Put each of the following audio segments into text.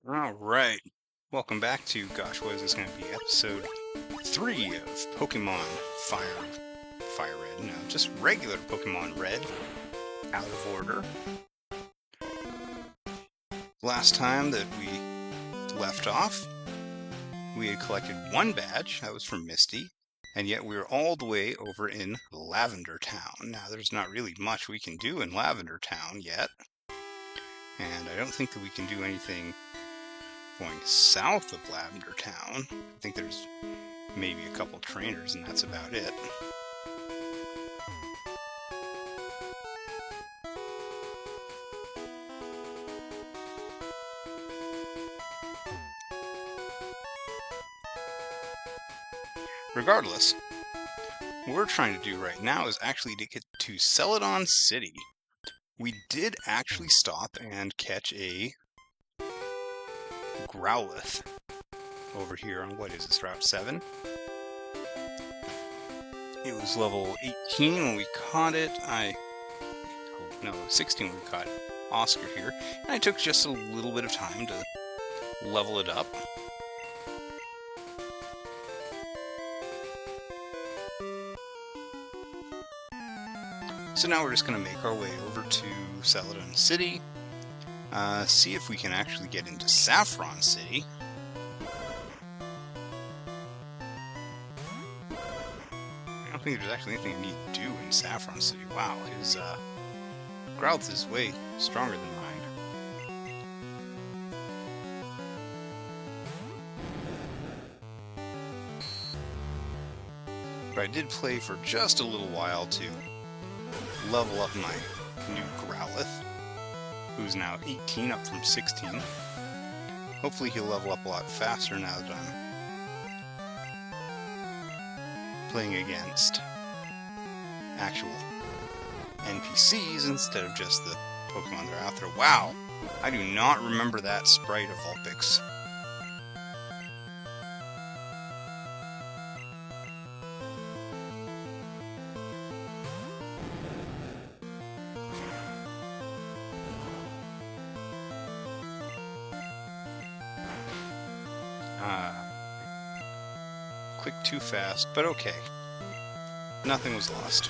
Alright, welcome back to, gosh, what is this going to be? Episode 3 of Pokemon Fire Red. No, just regular Pokemon Red, out of order. Last time that we left off, we had collected one badge, that was from Misty, and yet we were all the way over in Lavender Town. Now, there's not really much we can do in Lavender Town yet, and I don't think that we can do anything going south of Lavender Town. I think there's maybe a couple trainers and that's about it. Regardless, what we're trying to do right now is actually to get to Celadon City. We did actually stop and catch a Growlithe over here on, what is this, Route 7? It was level 18 when we caught it. 16 when we caught Oscar here. And I took just a little bit of time to level it up. So now we're just going to make our way over to Celadon City. See if we can actually get into Saffron City. I don't think there's actually anything I need to do in Saffron City. Wow, his Growlithe is way stronger than mine. But I did play for just a little while to level up my new Growlithe, who's now 18 up from 16. Hopefully he'll level up a lot faster now that I'm playing against actual NPCs instead of just the Pokemon that are out there. Wow! I do not remember that sprite of Vulpix. Click too fast, but okay. Nothing was lost.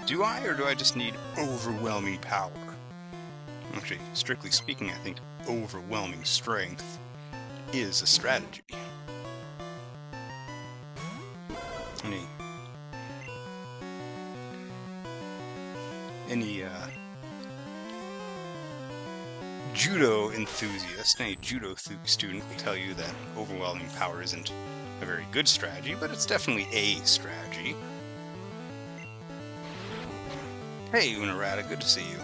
Do I, or do I just need overwhelming power? Actually, strictly speaking, I think overwhelming strength is a strategy. Any judo enthusiast, any judo student will tell you that overwhelming power isn't a very good strategy, but it's definitely a strategy. Hey, Unarata, good to see you.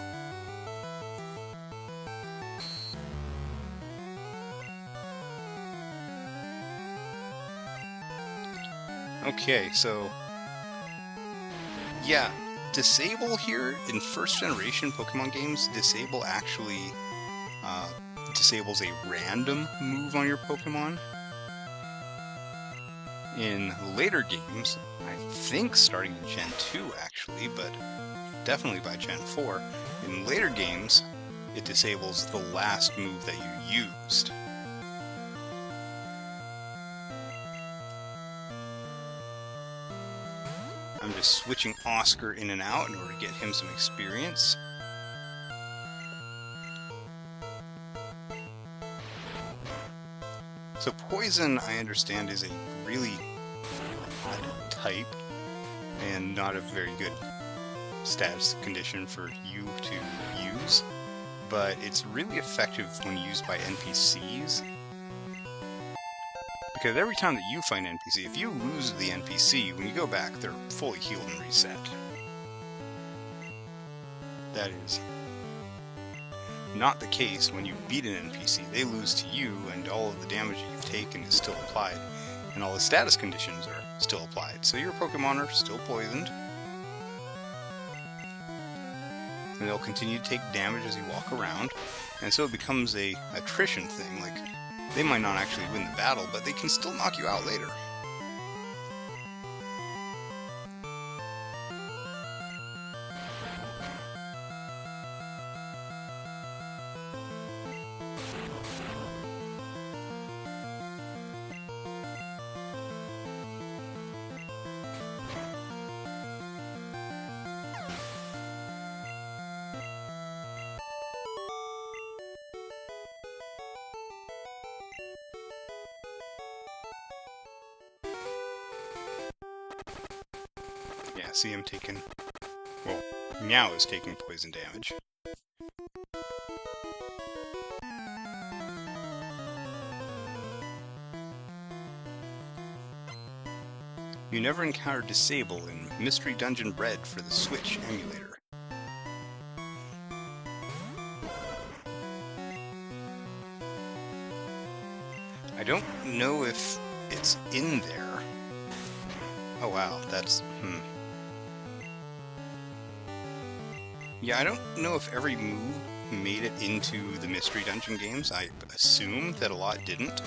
Okay, so yeah, disable here in first generation Pokemon games, disable actually disables a random move on your Pokemon. In later games, I think starting in Gen 2 actually, but definitely by Gen 4, in later games, it disables the last move that you used. I'm just switching Oscar in and out in order to get him some experience. So Poison, I understand, is a really odd type and not a very good status condition for you to use, but it's really effective when used by NPCs. Because every time that you find an NPC, if you lose the NPC, when you go back, they're fully healed and reset. That is not the case when you beat an NPC. They lose to you, and all of the damage that you've taken is still applied, and all the status conditions are still applied. So your Pokemon are still poisoned. and they'll continue to take damage as you walk around, and so it becomes a attrition thing. Like, they might not actually win the battle, but they can still knock you out later. Yeah, see him taking... Well, Meow is taking poison damage. You never encountered Disable in Mystery Dungeon Red for the Switch emulator. I don't know if it's in there. Oh wow, that's... Yeah, I don't know if every move made it into the Mystery Dungeon games. I assume that a lot didn't.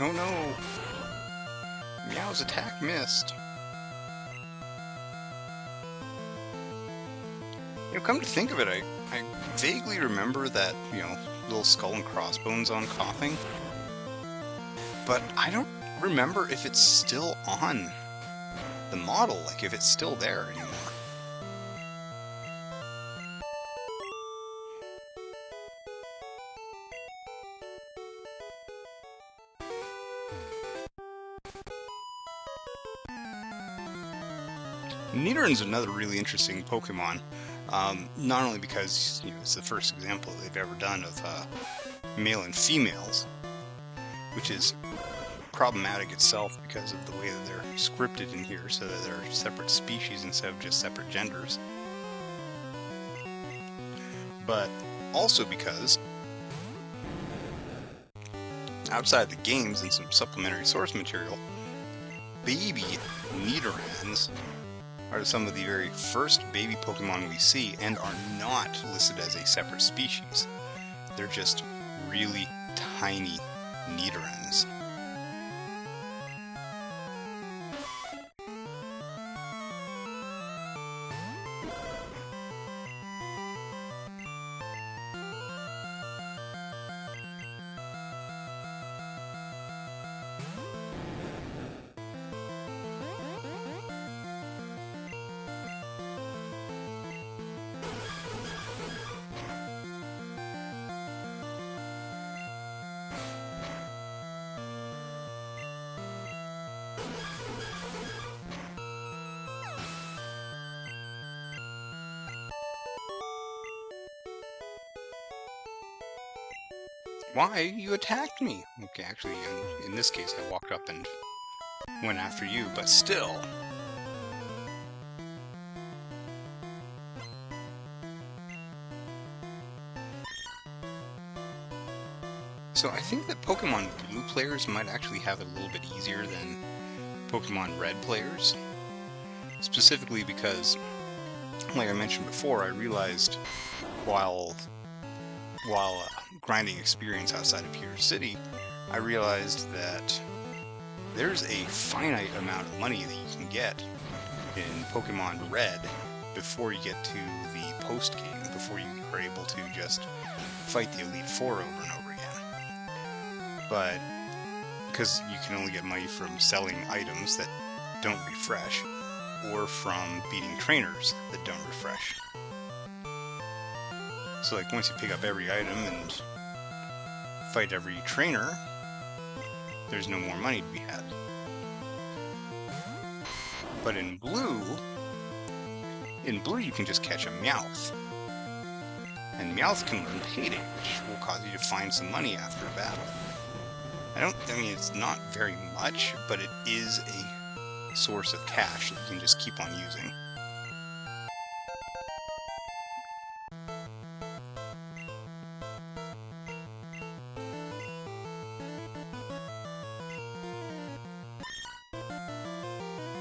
Oh no! Meow's attack missed. You know, come to think of it, I vaguely remember that, you know, little skull and crossbones on coughing. But I don't remember if it's still on the model, like if it's still there anymore. Nidorann's another really interesting Pokemon, not only because, you know, it's the first example they've ever done of male and females, which is problematic itself because of the way that they're scripted in here, so that they're separate species instead of just separate genders, but also because outside the games and some supplementary source material, baby Nidoranns are some of the very first baby Pokemon we see and are not listed as a separate species. They're just really tiny Nidoranns. Why? You attacked me! Okay, actually, in this case, I walked up and went after you, but still. So I think that Pokemon Blue players might actually have it a little bit easier than Pokemon Red players. Specifically because, like I mentioned before, I realized while grinding experience outside of Pewter City, I realized that there's a finite amount of money that you can get in Pokemon Red before you get to the post-game, before you are able to just fight the Elite Four over and over again. But because you can only get money from selling items that don't refresh, or from beating trainers that don't refresh. So like once you pick up every item and fight every trainer, there's no more money to be had. But in blue you can just catch a Meowth. And Meowth can learn Payday, which will cause you to find some money after a battle. I mean, it's not very much, but it is a source of cash that you can just keep on using.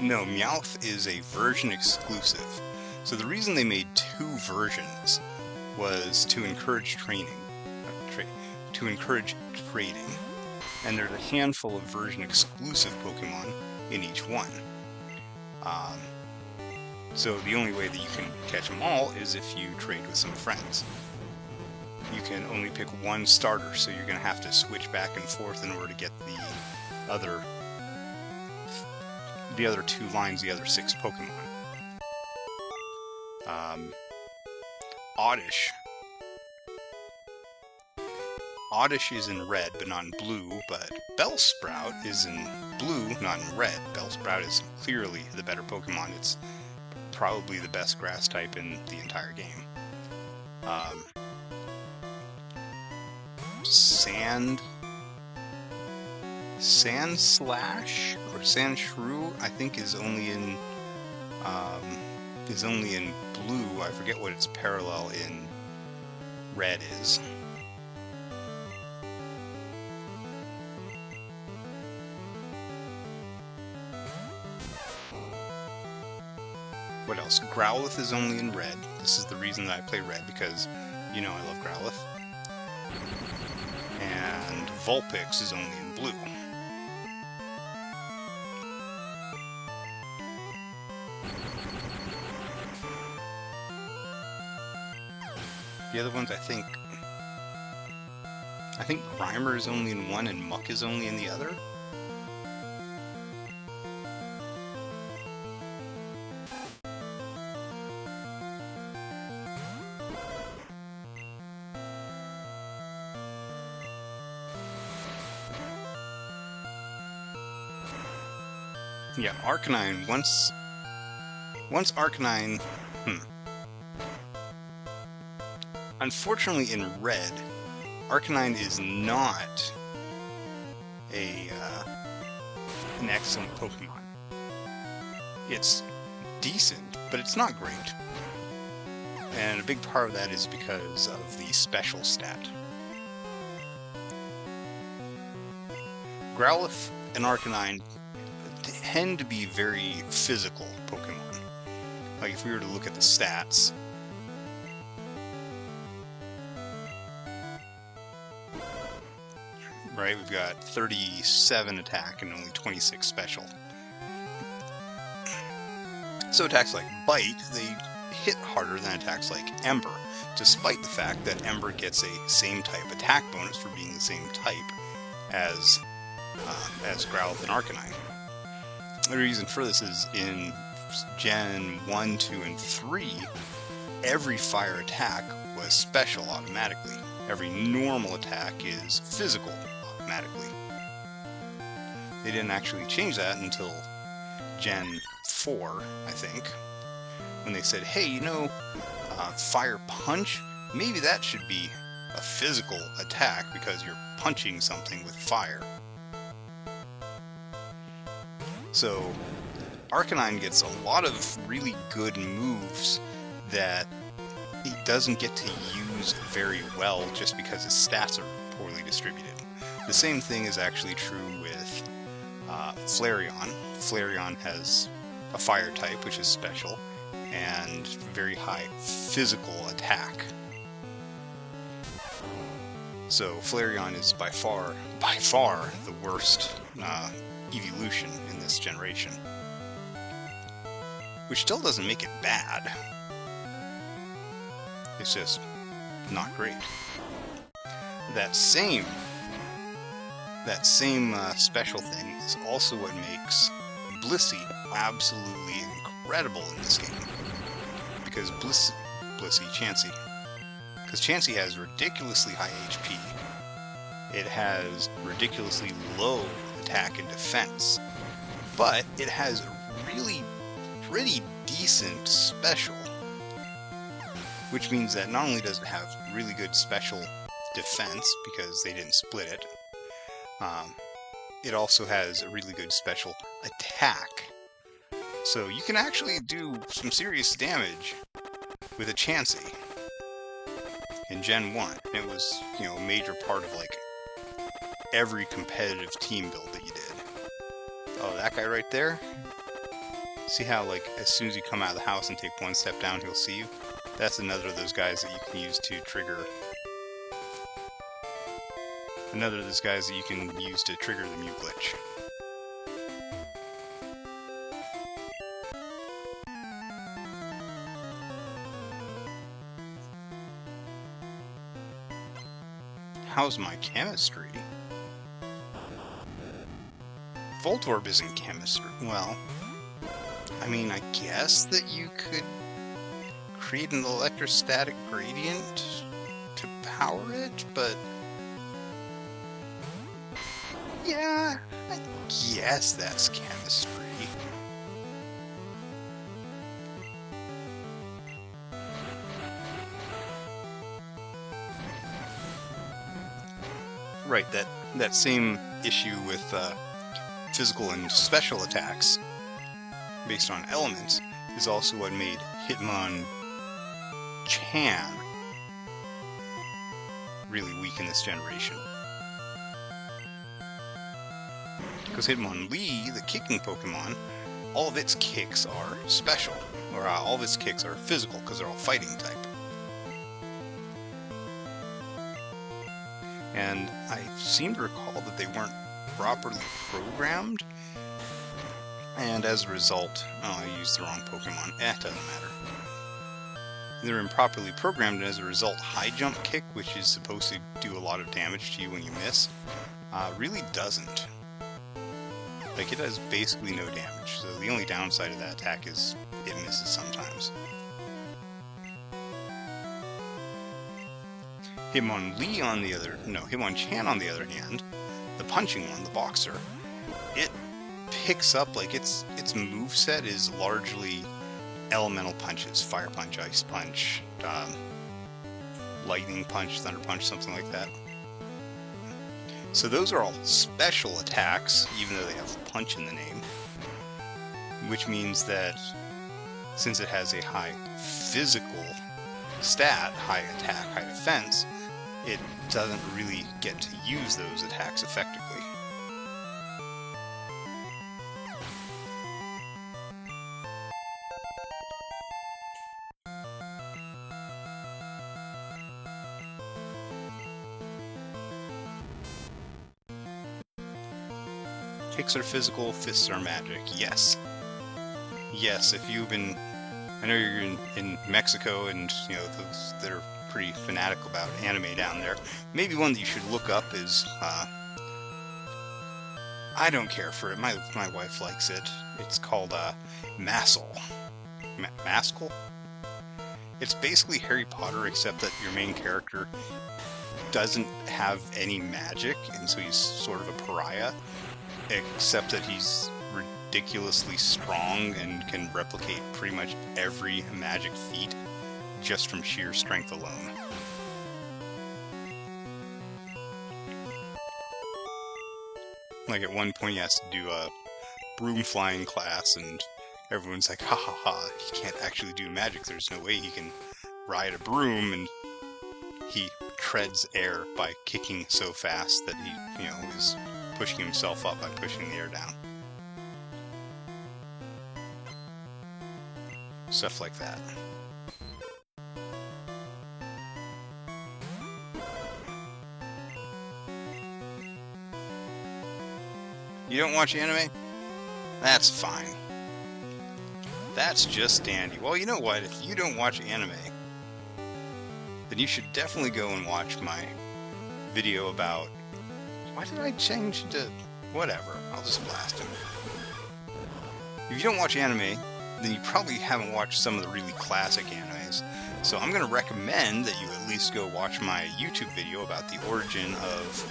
No, Meowth is a version exclusive. So the reason they made 2 versions was to encourage trading. And there's a handful of version exclusive Pokemon in each one. So the only way that you can catch them all is if you trade with some friends. You can only pick one starter, so you're going to have to switch back and forth in order to get the other 2 lines, the other 6 Pokemon. Oddish is in red, but not in blue, but Bellsprout is in blue, not in red. Bellsprout is clearly the better Pokemon. It's probably the best grass type in the entire game. Sandslash or Sandshrew, I think, is only in blue. I forget what its parallel in red is. What else? Growlithe is only in red. This is the reason that I play red, because you know I love Growlithe. And Vulpix is only in blue. The other ones, I think Grimer is only in one and Muck is only in the other. Yeah, Arcanine, once Arcanine, Unfortunately, in red, Arcanine is not an excellent Pokemon. It's decent, but it's not great. And a big part of that is because of the special stat. Growlithe and Arcanine tend to be very physical Pokemon. Like, if we were to look at the stats, right, we've got 37 attack and only 26 special. So attacks like Bite, they hit harder than attacks like Ember, despite the fact that Ember gets a same type attack bonus for being the same type as Growlithe and Arcanine. The reason for this is in Gen 1, 2, and 3, every fire attack was special automatically. Every normal attack is physical automatically. They didn't actually change that until Gen 4, I think, when they said, hey, you know, Fire Punch, maybe that should be a physical attack because you're punching something with fire. So Arcanine gets a lot of really good moves that he doesn't get to use very well just because his stats are poorly distributed. The same thing is actually true with Flareon. Flareon has a fire type, which is special, and very high physical attack. So Flareon is by far the worst evolution in this generation. Which still doesn't make it bad. It's just not great. That same special thing is also what makes Blissey absolutely incredible in this game. Because Chansey. Because Chansey has ridiculously high HP. It has ridiculously low attack and defense. But it has really pretty decent special. Which means that not only does it have really good special defense, because they didn't split it, it also has a really good special attack. So you can actually do some serious damage with a Chansey in Gen 1. It was, you know, a major part of, like, every competitive team build that you did. Oh, that guy right there? See how, like, as soon as you come out of the house and take one step down, he'll see you? That's another of those guys that you can use to trigger... Another of those guys that you can use to trigger the Mew glitch. How's my chemistry? Voltorb isn't chemistry. Well, I mean, I guess that you could create an electrostatic gradient to power it, but... yeah, I guess that's chemistry. Right, that same issue with physical and special attacks based on elements is also what made Hitmonchan really weak in this generation. Because Hitmonlee, the kicking Pokemon, all of its kicks are special, or all of its kicks are physical because they're all fighting type. And I seem to recall that they weren't properly programmed, and as a result, oh, I used the wrong Pokemon. It doesn't matter. They're improperly programmed, and as a result, high jump kick, which is supposed to do a lot of damage to you when you miss, really doesn't. Like, it does basically no damage, so the only downside of that attack is it misses sometimes. Hitmonchan on the other hand, the punching one, the boxer, it picks up, like, its moveset is largely elemental punches. Fire punch, ice punch, lightning punch, thunder punch, something like that. So those are all special attacks, even though they have punch in the name. Which means that since it has a high physical stat, high attack, high defense, it doesn't really get to use those attacks effectively. Kicks are physical, fists are magic. Yes. Yes, if you've been... I know you're in Mexico, and, you know, those that are pretty fanatical about anime down there. Maybe one that you should look up is, I don't care for it. My wife likes it. It's called, Mastle. Mascle? It's basically Harry Potter, except that your main character doesn't have any magic, and so he's sort of a pariah. Except that he's ridiculously strong and can replicate pretty much every magic feat just from sheer strength alone. Like, at one point he has to do a broom flying class, and everyone's like, ha ha ha, he can't actually do magic, there's no way he can ride a broom, and he treads air by kicking so fast that he, you know, is pushing himself up by pushing the air down. Stuff like that. You don't watch anime? That's fine. That's just dandy. Well, you know what? If you don't watch anime, then you should definitely go and watch my video about... Why did I change to... whatever. I'll just blast him. If you don't watch anime, then you probably haven't watched some of the really classic animes. So I'm going to recommend that you at least go watch my YouTube video about the origin of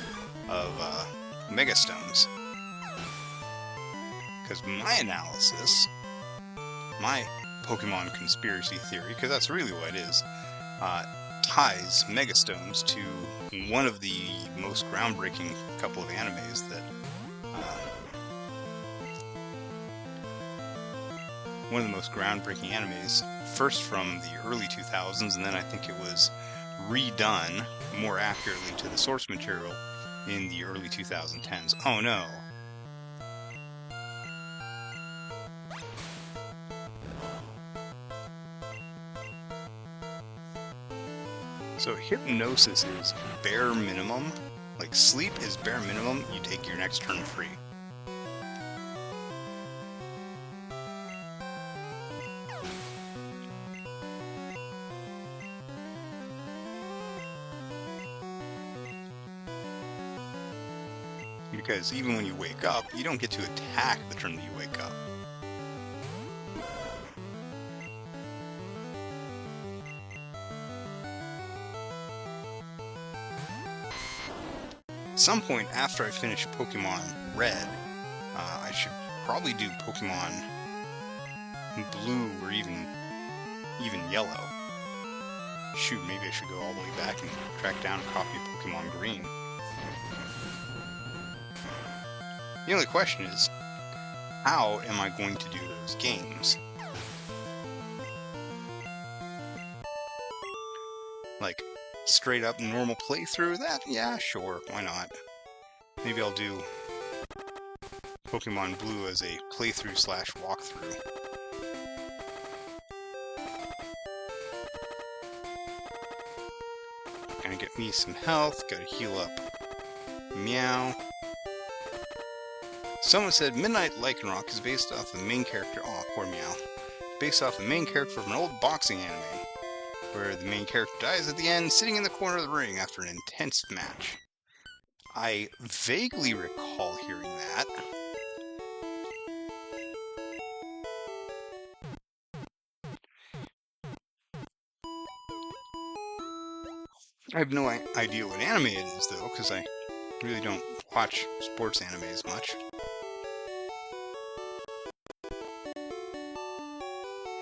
Megastones. Because my analysis, my Pokemon conspiracy theory, because that's really what it is, ties Megastones to one of the most groundbreaking couple of animes that one of the most groundbreaking animes, first from the early 2000s, and then I think it was redone more accurately to the source material in the early 2010s. Oh no. So hypnosis is bare minimum. Like sleep is bare minimum, you take your next turn free. Because even when you wake up, you don't get to attack the turn that you wake up. At some point after I finish Pokemon Red, I should probably do Pokemon Blue or even Yellow. Shoot, maybe I should go all the way back and track down a copy of Pokemon Green. The only question is, how am I going to do those games? Like, straight up normal playthrough? That, yeah, sure, why not? Maybe I'll do Pokemon Blue as a playthrough / walkthrough. Gonna get me some health, gotta heal up. Meow. Someone said Midnight Lycanroc is based off the main character. Oh, poor Meow. Based off the main character from an old boxing anime, where the main character dies at the end, sitting in the corner of the ring after an intense match. I vaguely recall hearing that. I have no idea what anime it is, though, because I really don't watch sports animes much.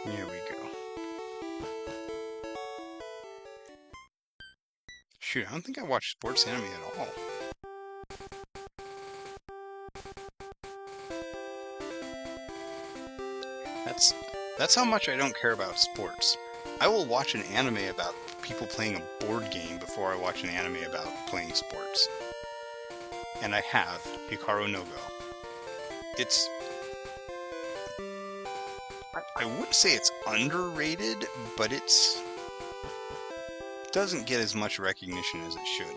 Here we go. Shoot, I don't think I watch sports anime at all. That's how much I don't care about sports. I will watch an anime about people playing a board game before I watch an anime about playing sports. And I have Hikaru no Go. It's... I wouldn't say it's underrated, but it's... doesn't get as much recognition as it should.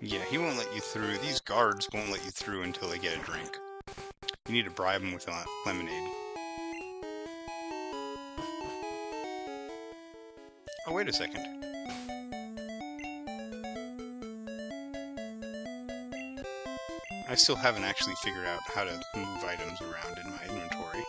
Yeah, he won't let you through. These guards won't let you through until they get a drink. You need to bribe them with lemonade. Oh, wait a second. I still haven't actually figured out how to move items around in my inventory.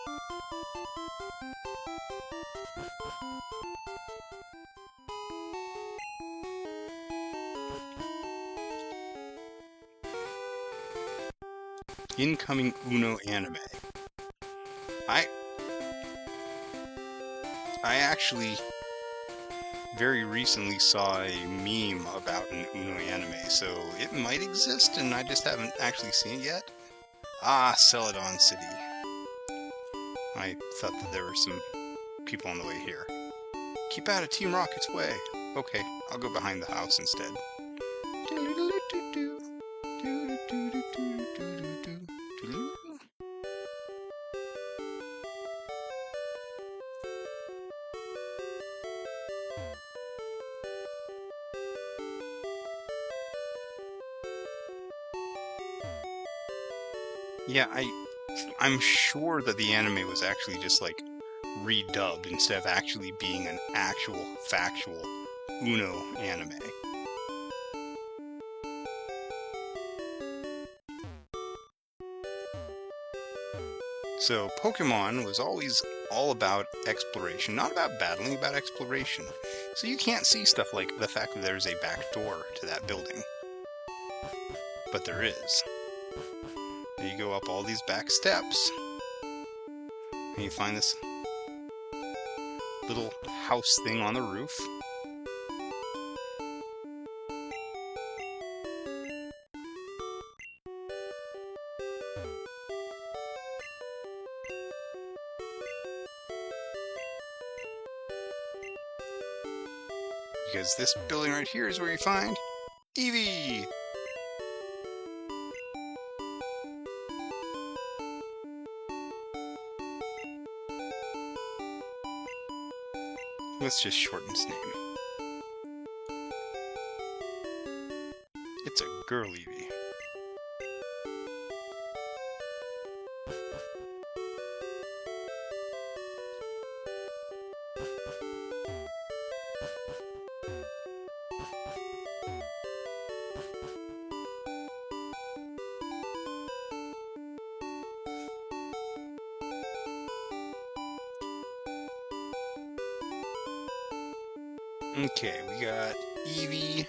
Incoming Uno anime. I actually very recently saw a meme about an Uno anime, so it might exist and I just haven't actually seen it yet. Ah, Celadon City. I thought that there were some people on the way here. Keep out of Team Rocket's way. Okay, I'll go behind the house instead. Yeah, I'm sure that the anime was actually just like redubbed instead of actually being an actual factual Uno anime. So Pokemon was always all about exploration, not about battling, about exploration. So you can't see stuff like the fact that there's a back door to that building. But there is. You go up all these back steps, and you find this little house thing on the roof. Because this building right here is where you find Eevee! Let's just shorten his name. It's a girl Eevee. Okay, we got Eevee.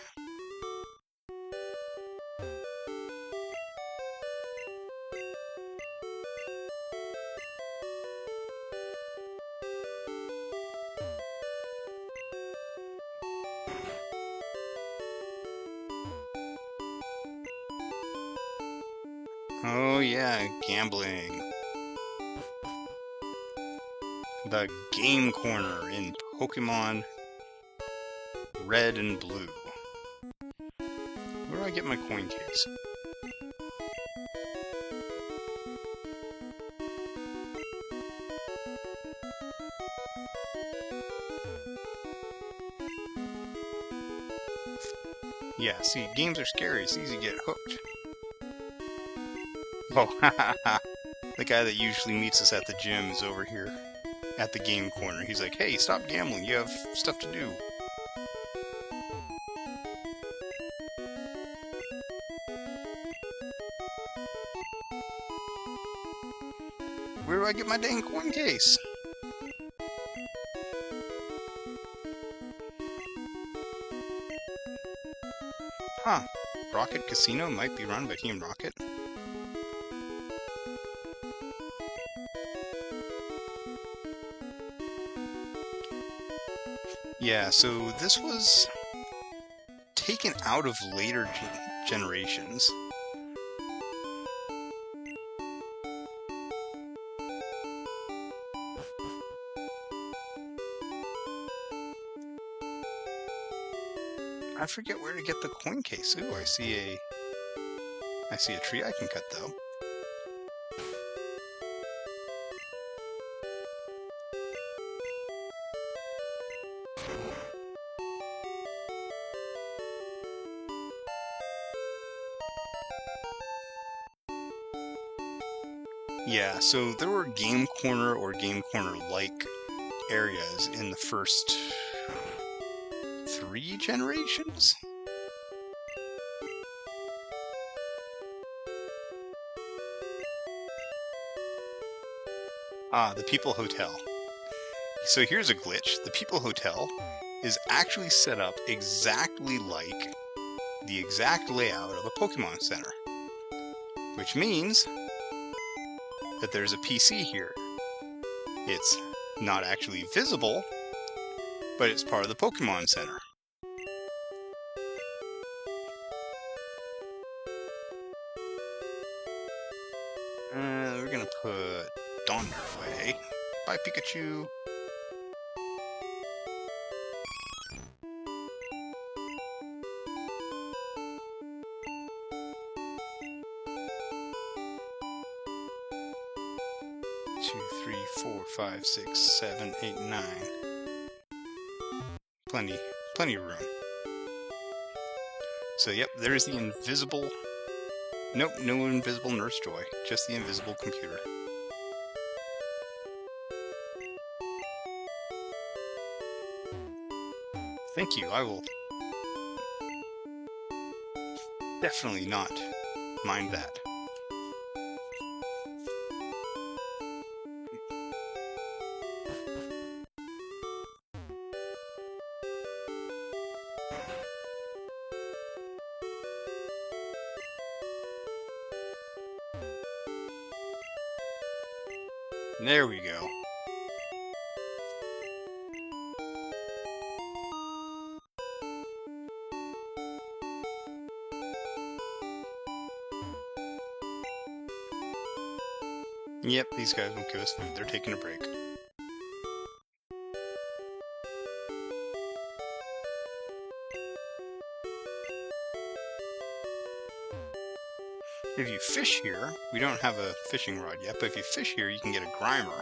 Oh yeah, gambling. The game corner in Pokémon Red and Blue. Where do I get my coin case? Yeah, see, games are scary. It's easy to get hooked. Oh, haha. The guy that usually meets us at the gym is over here at the game corner. He's like, hey, stop gambling. You have stuff to do. Where do I get my dang coin case? Huh. Rocket Casino might be run by Team Rocket. Yeah, so this was taken out of later generations. I forget where to get the coin case. Ooh, I see a tree I can cut though. Yeah, so there were game corner or game corner-like areas in the first 3 generations? Ah, the People Hotel. So here's a glitch. The People Hotel is actually set up exactly like the exact layout of a Pokemon Center. Which means that there's a PC here. It's not actually visible, but it's part of the Pokemon Center. We're gonna put Donder away. Bye, Pikachu. Two, 3, 4, 5, 6, 7, 8, 9. Plenty of room. So yep, there's the invisible. Nope, no invisible Nurse Joy, just the invisible computer. Thank you, I will definitely not mind that. There we go. Yep, these guys won't give us food. They're taking a break. If you fish here, we don't have a fishing rod yet, but if you fish here, you can get a grimer.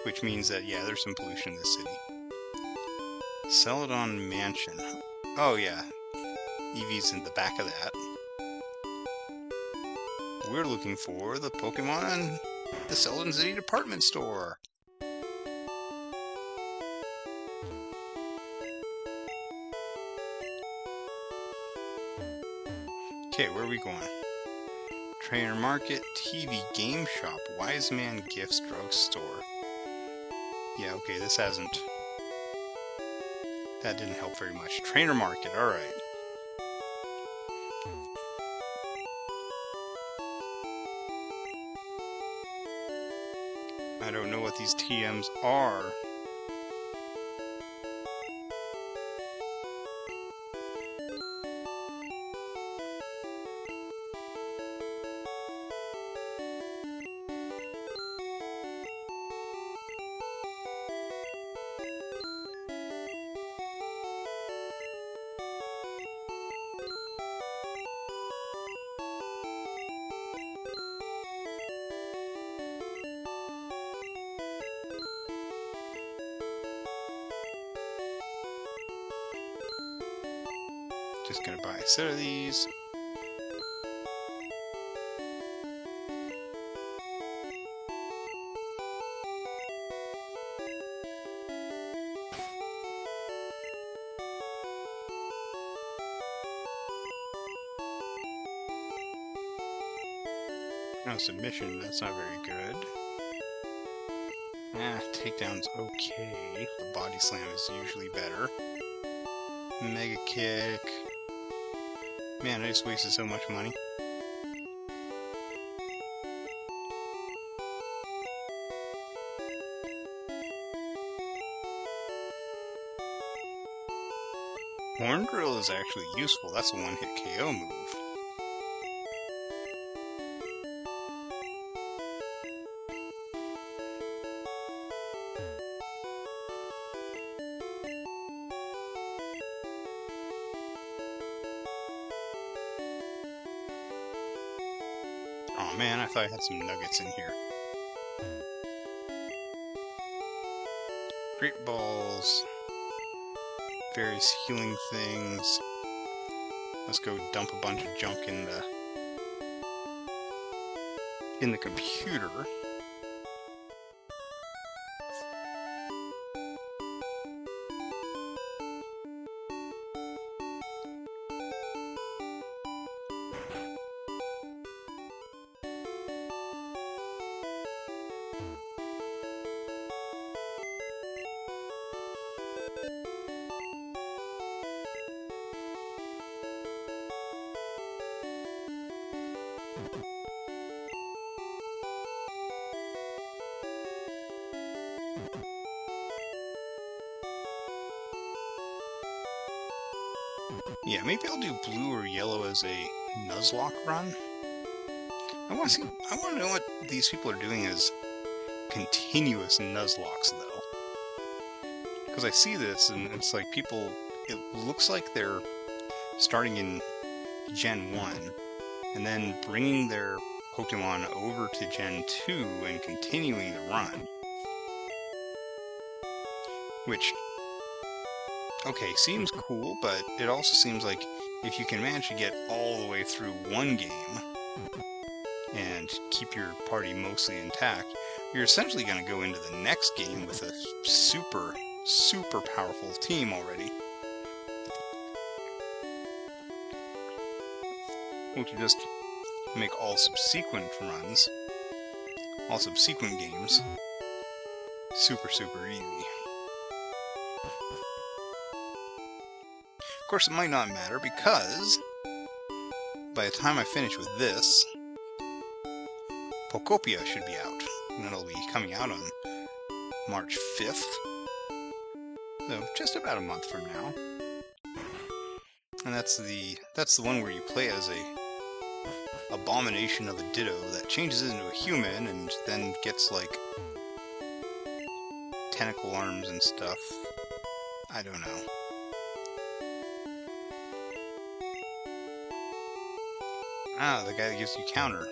Which means that, yeah, there's some pollution in this city. Celadon Mansion. Oh, yeah. Eevee's in the back of that. We're looking for the Pokemon, the Celadon City department store. Okay, where are we going? Trainer Market, TV Game Shop, Wise Man Gifts Drugstore. Yeah, okay, this hasn't... That didn't help very much. Trainer Market, alright. I don't know what these TMs are. Just gonna buy a set of these. No submission, that's not very good. Takedown's okay. The body slam is usually better. Mega kick. Man, I just wasted so much money. Horn Drill is actually useful. That's a one-hit KO move. Oh man, I thought I had some nuggets in here. Great balls. Various healing things. Let's go dump a bunch of junk in the computer. Yeah, maybe I'll do blue or yellow as a Nuzlocke run. I want to know what these people are doing as continuous Nuzlockes, though. Because I see this, and it's like people... It looks like they're starting in Gen 1, and then bringing their Pokemon over to Gen 2 and continuing the run. Which... Okay, seems cool, but it also seems like if you can manage to get all the way through one game and keep your party mostly intact, you're essentially going to go into the next game with a super, super powerful team already. Which will just make all subsequent runs, all subsequent games, super, super easy. Of course, it might not matter because by the time I finish with this, Pokopia should be out, and it'll be coming out on March 5th, so just about a month from now. And that's the one where you play as a abomination of a Ditto that changes into a human and then gets like tentacle arms and stuff. I don't know. Ah, the guy that gives you counter.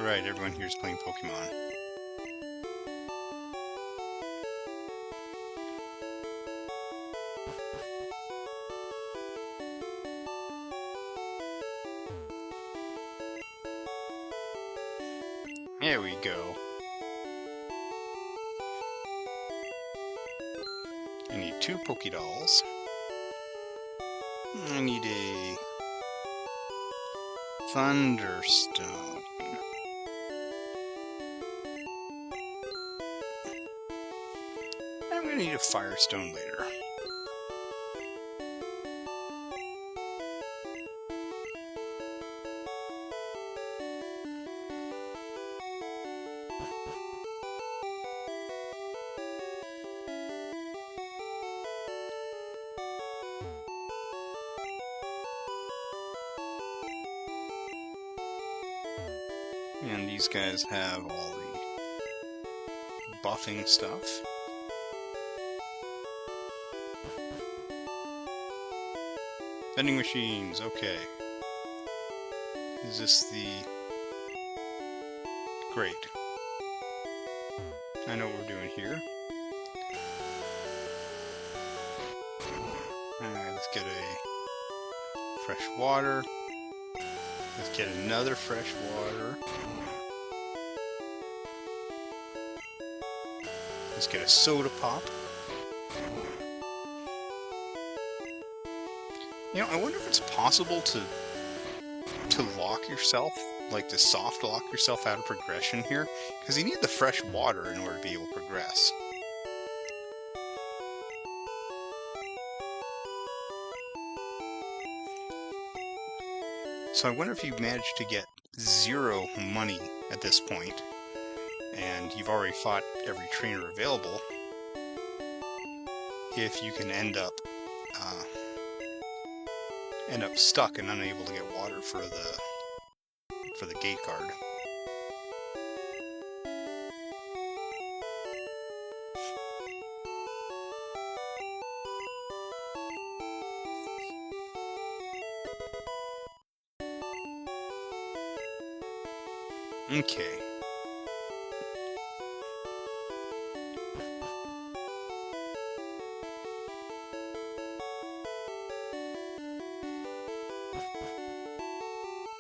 Right, everyone here is playing Pokemon. There we go. I need 2 Pokédolls. I need a Thunderstone. I'm gonna need a Firestone later. And these guys have all the buffing stuff. Vending machines, okay. Is this the... Great. I know what we're doing here. Alright, let's get a fresh water. Let's get another fresh water. Let's get a soda pop. You know, I wonder if it's possible to lock yourself, like to soft lock yourself out of progression here, because you need the fresh water in order to be able to progress. So I wonder if you've managed to get 0 money at this point, and you've already fought every trainer available, if you can end up stuck and unable to get water for the gate guard. Okay.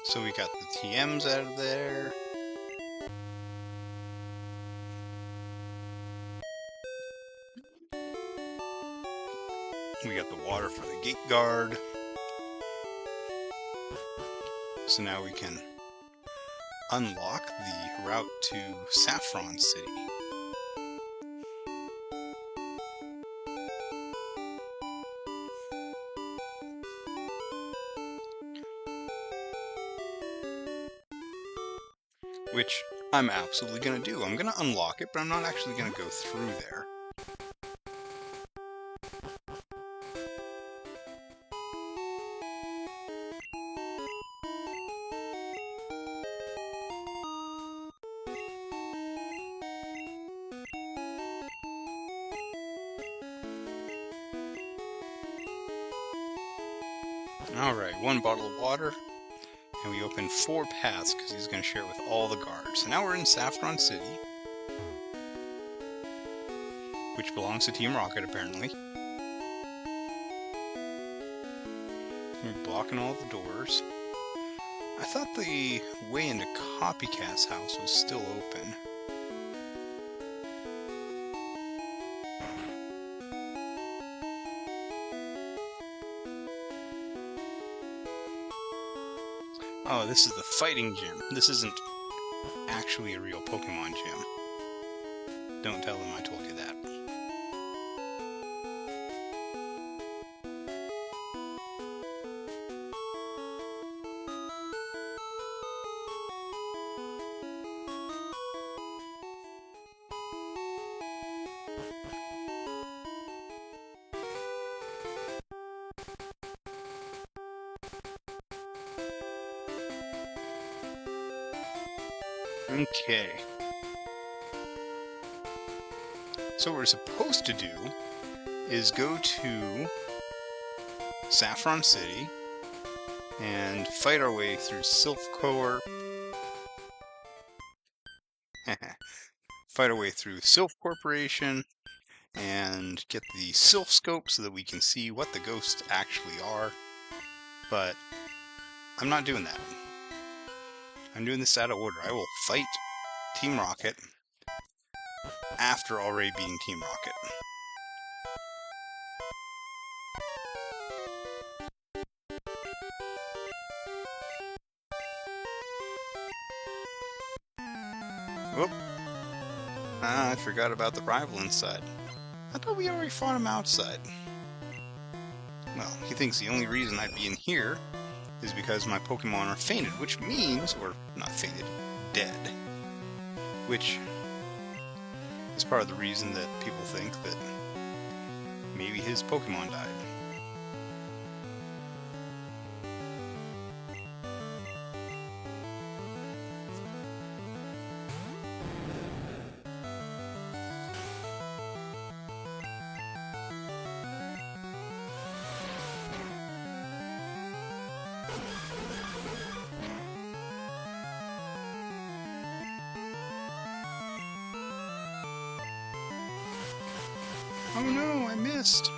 So we got the TMs out of there. We got the water for the gate guard. So now we can unlock the route to Saffron City. Which I'm absolutely going to do. I'm going to unlock it, but I'm not actually going to go through there. Alright, 1 bottle of water. And we open 4 paths because he's going to share it with all the guards. So now we're in Saffron City, which belongs to Team Rocket apparently. We're blocking all the doors. I thought the way into Copycat's house was still open. Oh, this is the fighting gym. This isn't actually a real Pokemon gym. Don't tell them I told you that. Okay. So what we're supposed to do is go to Saffron City and fight our way through Sylph fight our way through Sylph Corporation and get the Sylph Scope so that we can see what the ghosts actually are. But I'm not doing that. I'm doing this out of order. I will fight Team Rocket after already being Team Rocket. Whoop. I forgot about the rival inside. I thought we already fought him outside. Well, he thinks the only reason I'd be in here is because my Pokemon are fainted, which means, or not fainted, dead. Which is part of the reason that people think that maybe his Pokemon died. Oh no, I missed!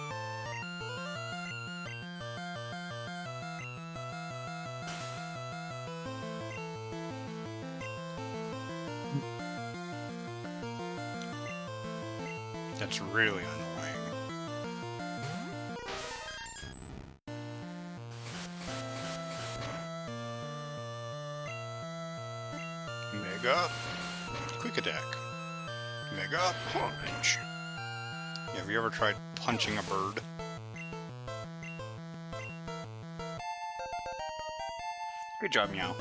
That's really annoying. Mega Quick Attack. Mega Punch. Yeah, have you ever tried punching a bird? Good job, Meow.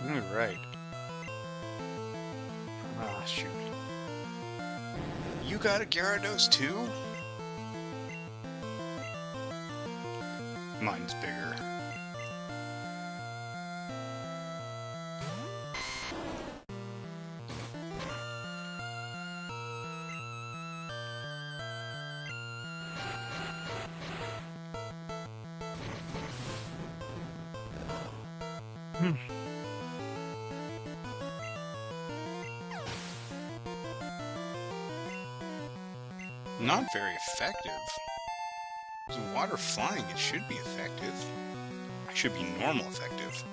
Alright. Ah, shoot. You got a Gyarados too? Mine's bigger. Not very effective. There's water flying, it should be effective. It should be normal effective.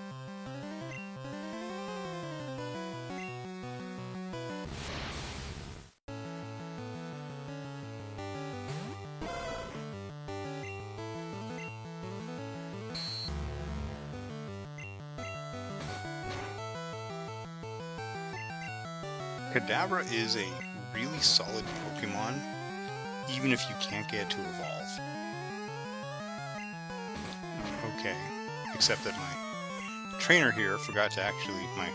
Kadabra is a really solid Pokemon, even if you can't get it to evolve. Okay, except that my trainer here forgot to actually, my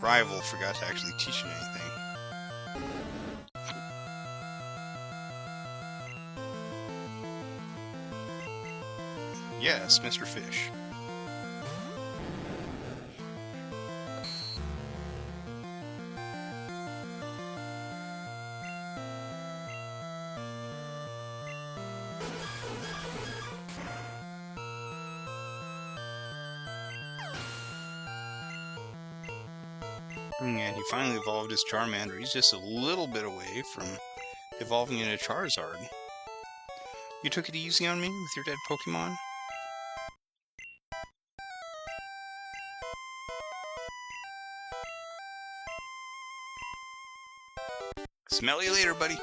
rival forgot to actually teach it anything. Yes, Mr. Fish. And he finally evolved his Charmander. He's just a little bit away from evolving into Charizard. You took it easy on me with your dead Pokemon? Smell you later, buddy.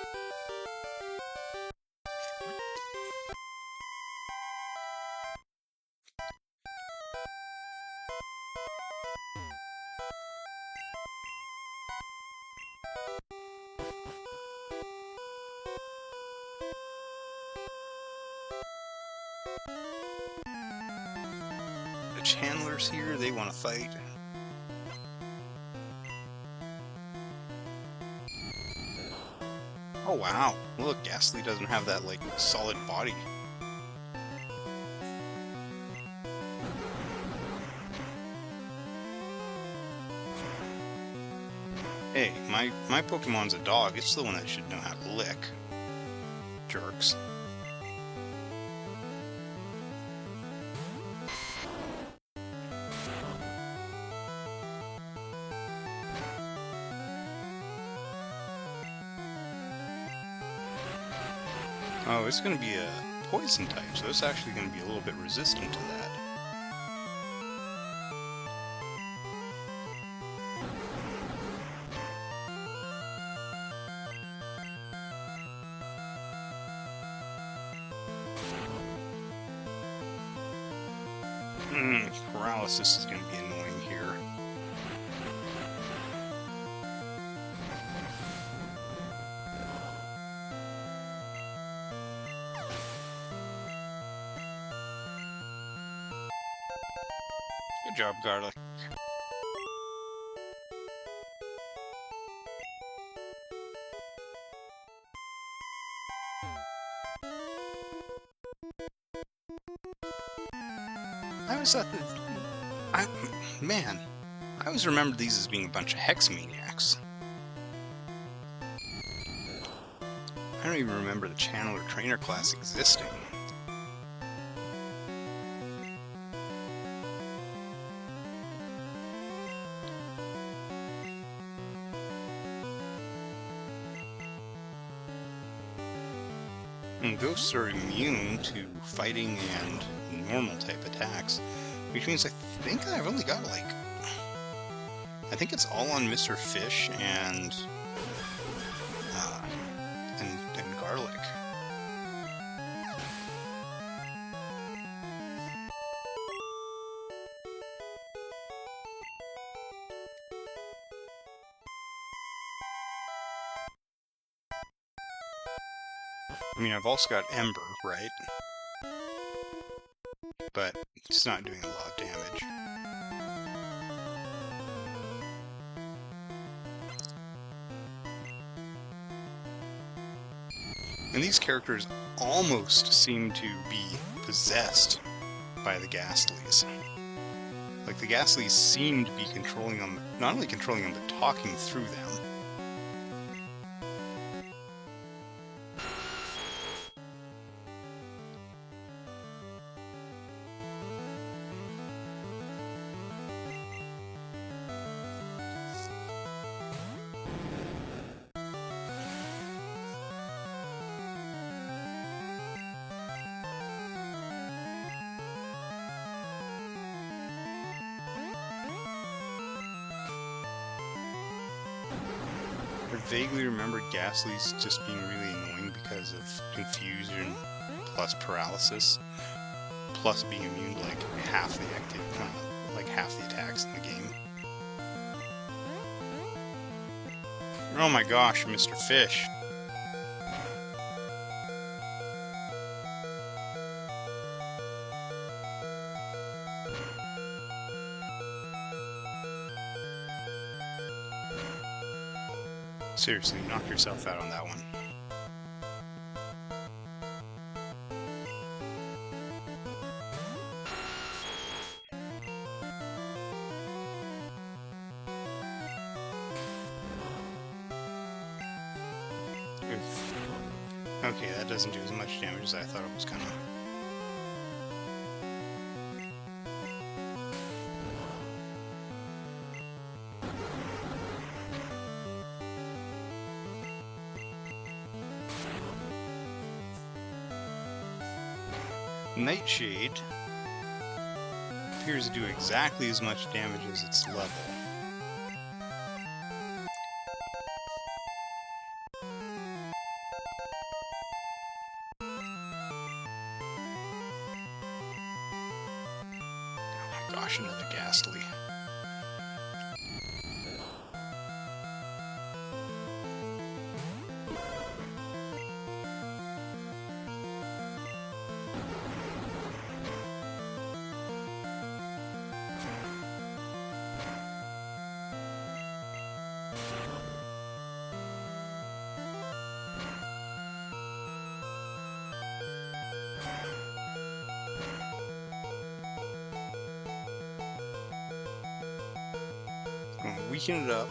The Chandlers here, they want to fight. Oh wow, look, Ghastly doesn't have that, like, solid body. Hey, my Pokemon's a dog, it's the one that should know how to lick. Jerks. Oh, it's going to be a poison type, so it's actually going to be a little bit resistant to that. Paralysis is going to be annoying here. Good job, Garlic. I always thought that... Man, I always remembered these as being a bunch of Hex Maniacs. I don't even remember the Channeler Trainer class existing. And ghosts are immune to fighting and normal type attacks, which means I think I've only got like... I think it's all on Mr. Fish and Garlic. I mean, I've also got Ember, right? But it's not doing a lot of damage. And these characters almost seem to be possessed by the Ghastlies. Like, the Ghastlies seem to be controlling them, not only controlling them, but talking through them. I vaguely remember Ghastly's just being really annoying because of confusion plus paralysis, plus being immune to like half the half the attacks in the game. Oh my gosh, Mr. Fish. Seriously, knock yourself out on that one. Okay, that doesn't do as much damage as I thought it was gonna. Nightshade appears to do exactly as much damage as its level. Oh my gosh, another Ghastly. I'm gonna weaken it up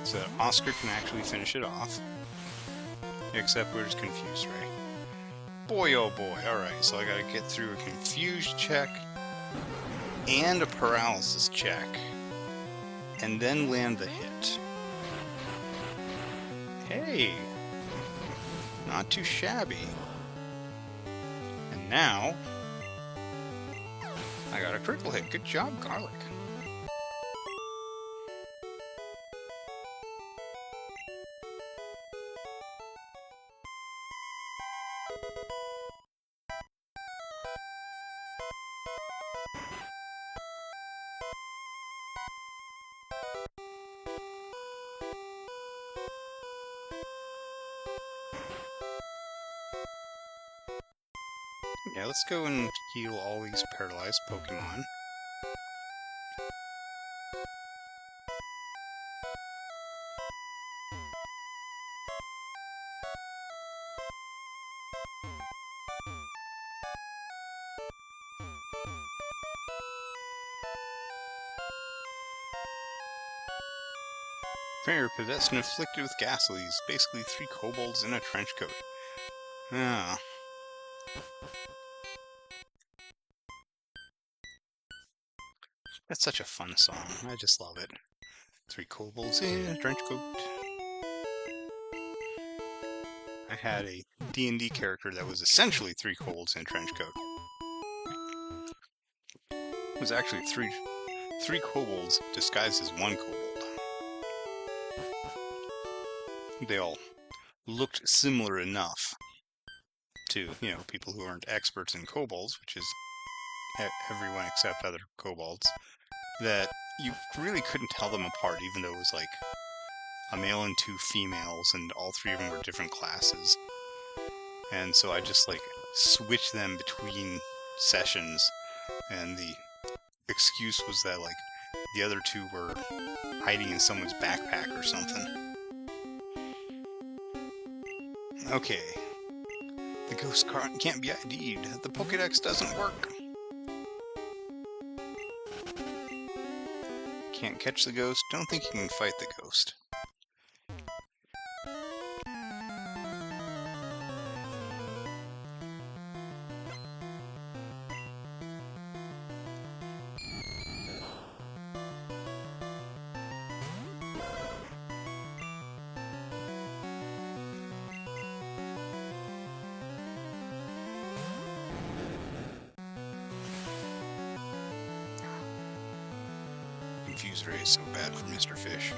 so that Oscar can actually finish it off. Except we're just confused, right? Boy, oh boy. Alright, so I gotta get through a confused check and a paralysis check, and then land the hit. Hey! Not too shabby. And now, I got a critical hit. Good job, Garlic. Yeah, let's go and heal all these paralyzed Pokemon. Fair possessed and afflicted with Ghastlies. Basically 3 kobolds in a trench coat. Ah. That's such a fun song. I just love it. 3 kobolds in a trench coat. I had a D&D character that was essentially 3 kobolds in a trench coat. It was actually three kobolds disguised as 1 kobold. They all looked similar enough to, people who aren't experts in kobolds, which is everyone except other kobolds, that you really couldn't tell them apart, even though it was like a male and 2 females, and all 3 of them were different classes. And so I just switched them between sessions, and the excuse was that the other 2 were hiding in someone's backpack or something. Okay. The ghost card can't be ID'd. The Pokédex doesn't work. Can't catch the ghost. Don't think you can fight the ghost. Confuse Ray is so bad for Mr. Fish.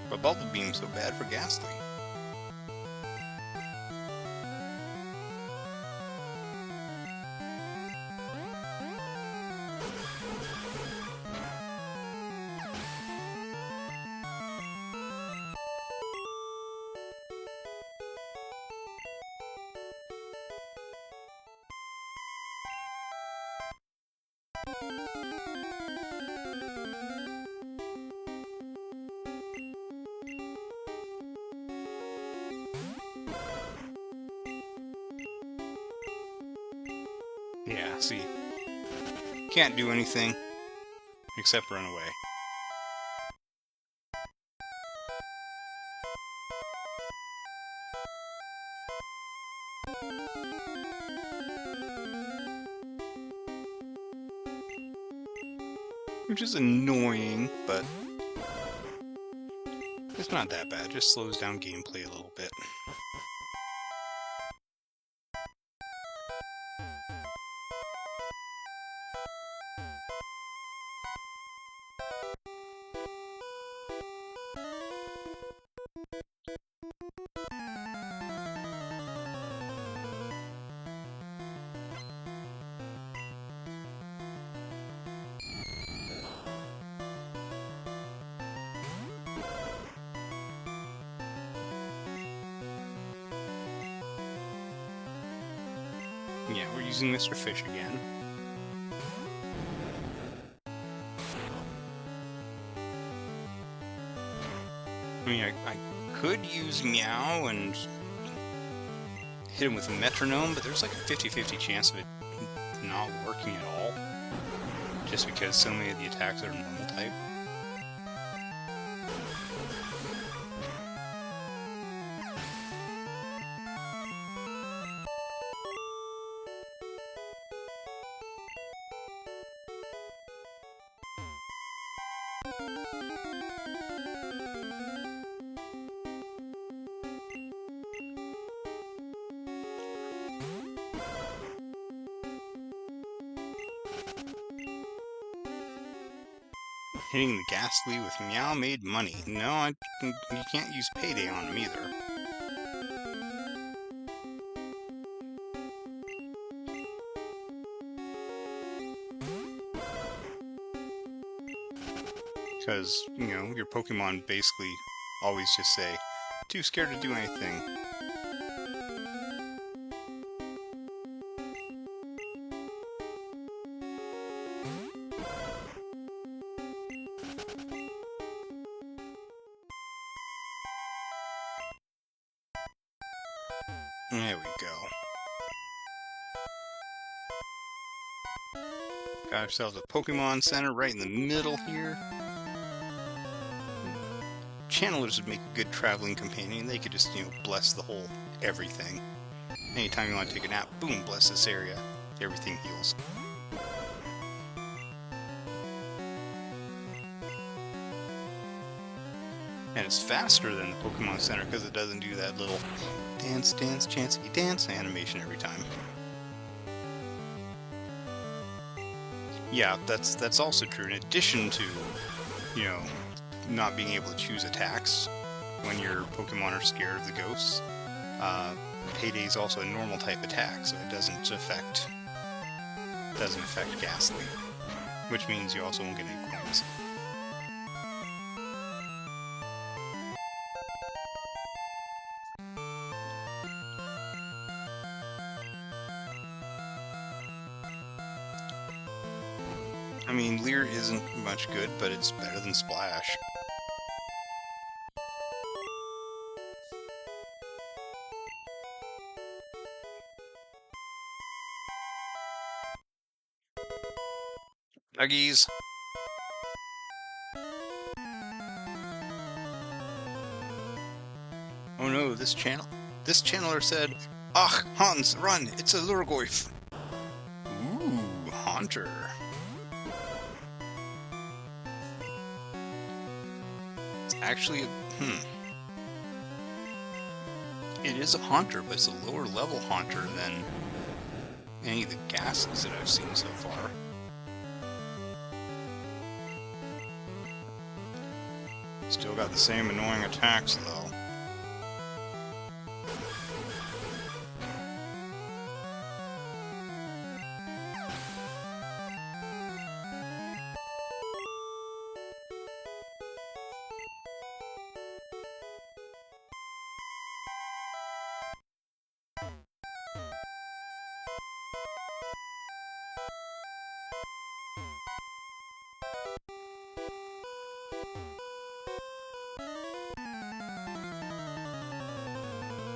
But Bubble Beam's so bad for Ghastly. Yeah, see. Can't do anything except run away. Which is annoying, but It's not that bad, just slows down gameplay a little bit. Yeah, we're using Mr. Fish again. I mean, I could use Meow and hit him with a metronome, but there's like a 50-50 chance of it not working at all. Just because so many of the attacks are normal type. Hitting the Ghastly with Meow made money. No, you can't use Payday on him either. Because, you know, your Pokemon basically always just say, too scared to do anything. There we go. Got ourselves a Pokemon Center right in the middle here. Channelers would make a good traveling companion. They could just, you know, bless the whole everything. Anytime you want to take a nap, boom, bless this area. Everything heals. And it's faster than the Pokemon Center because it doesn't do that little dance, dance, Chansey, dance animation every time. Yeah, that's also true. In addition to, you know, not being able to choose attacks when your Pokemon are scared of the ghosts, Payday is also a normal type attack, so it doesn't affect Ghastly, which means you also won't get any coins. I mean, Leer isn't much good, but it's better than Splash. Nuggies! Oh no, this channeler said, "Ach, Hans, run! It's a Lurgoyf!" Ooh, Haunter. It's actually it is a Haunter, but it's a lower level Haunter than any of the Ghastlies that I've seen so far. Still got the same annoying attacks, though.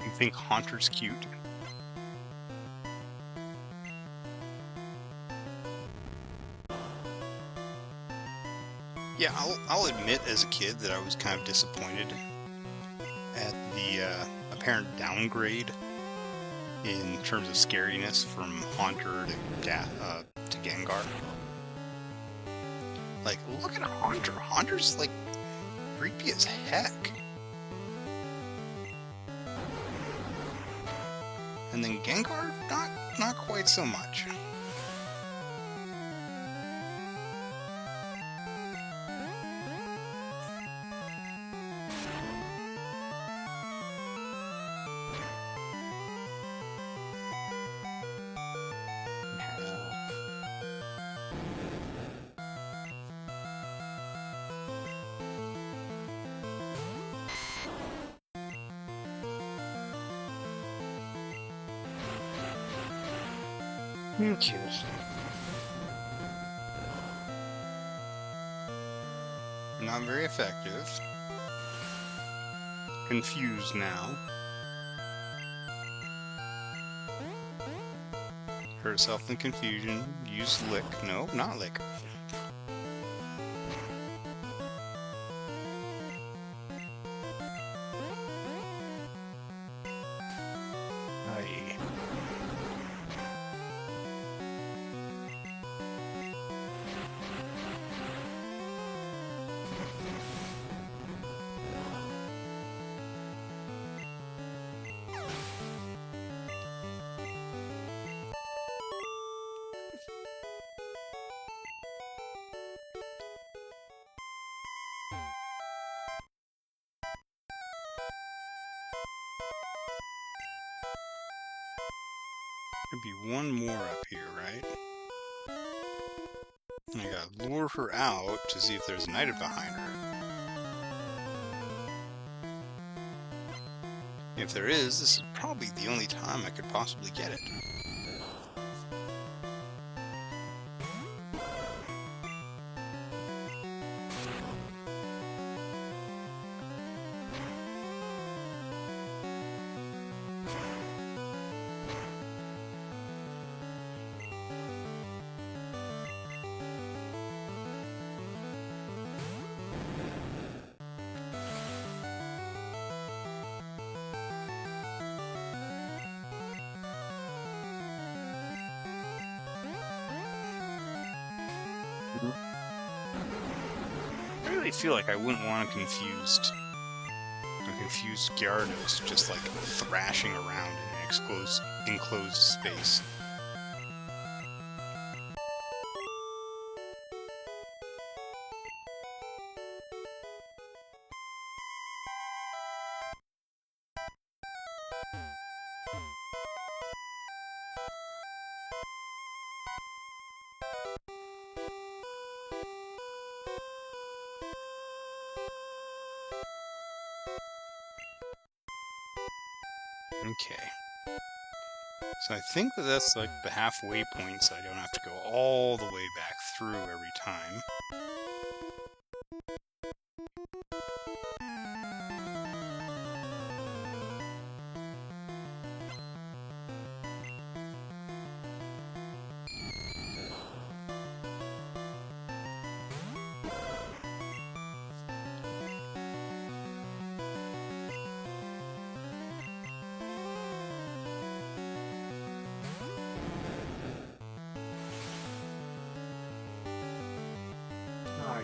You think Haunter's cute? Yeah, I'll admit as a kid that I was kind of disappointed at the apparent downgrade in terms of scariness from Haunter to Gengar. Like, look at Haunter. Haunter's like creepy as heck. And then Gengar, not quite so much. Okay. Not very effective. Confused now. Hurt herself in confusion. Use Lick. No, not Lick. Aye. Could be one more up here, right? I gotta lure her out to see if there's an item behind her. If there is, this is probably the only time I could possibly get it. I really feel like I wouldn't want a confused Gyarados just like thrashing around in an enclosed space. Okay. So I think that that's like the halfway point, so I don't have to go all the way back through every time.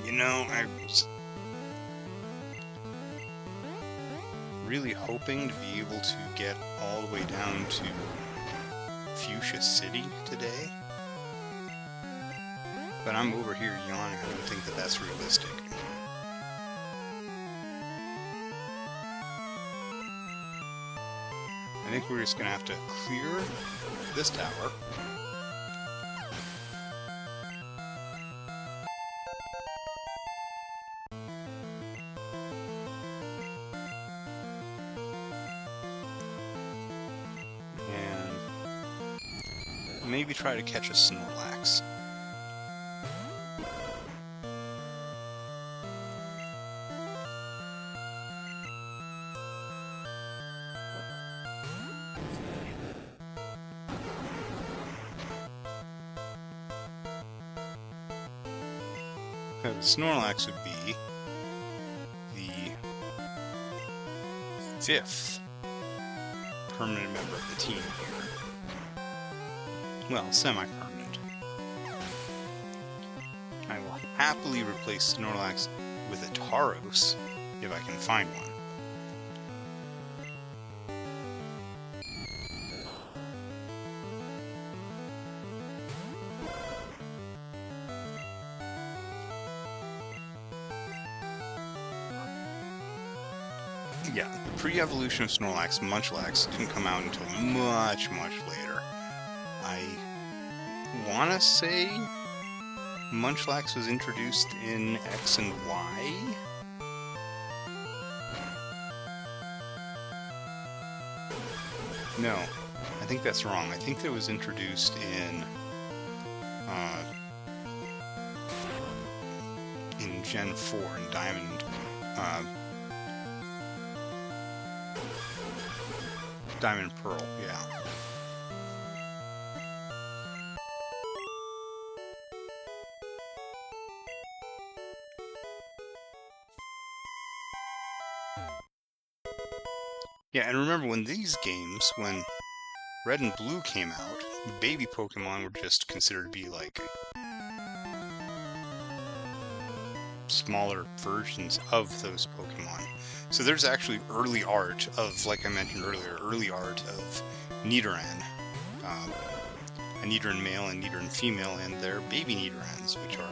You know, I was really hoping to be able to get all the way down to Fuchsia City today. But I'm over here yawning. I don't think that that's realistic. I think we're just gonna have to clear this tower. Maybe try to catch a Snorlax. Snorlax would be the 5th permanent member of the team here. Well, semi-permanent. I will happily replace Snorlax with a Tauros if I can find one. Yeah, the pre-evolution of Snorlax, Munchlax, didn't come out until much, much later. I want to say Munchlax was introduced in X and Y. No, I think that's wrong. I think that was introduced in Gen 4 in Diamond. Diamond and Pearl, yeah. Yeah, and remember when these games, when Red and Blue came out, baby Pokemon were just considered to be like smaller versions of those Pokemon. So there's actually early art of, like I mentioned earlier, early art of Nidoran. A Nidoran male and Nidoran female, and their baby Nidorans, which are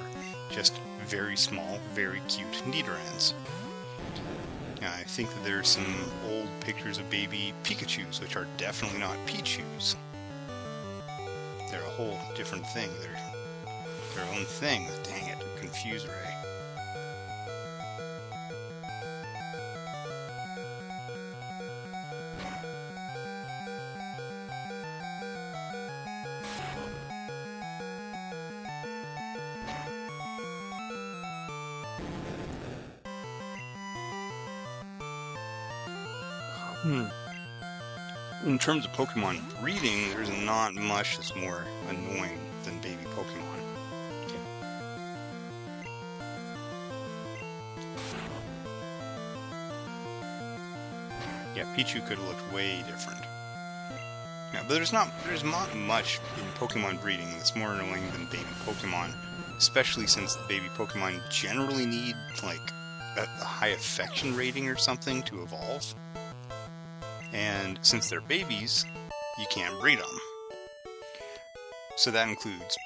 just very small, very cute Nidorans. I think that there's some old pictures of baby Pikachus, which are definitely not Pichus. They're a whole different thing. They're their own thing. Dang it, confuse Ray. In terms of Pokemon breeding, there's not much that's more annoying than baby Pokemon. Yeah, Pichu could have looked way different. Yeah, but there's not much in Pokemon breeding that's more annoying than baby Pokemon, especially since the baby Pokemon generally need like a high affection rating or something to evolve. And since they're babies, you can't breed them. So that includes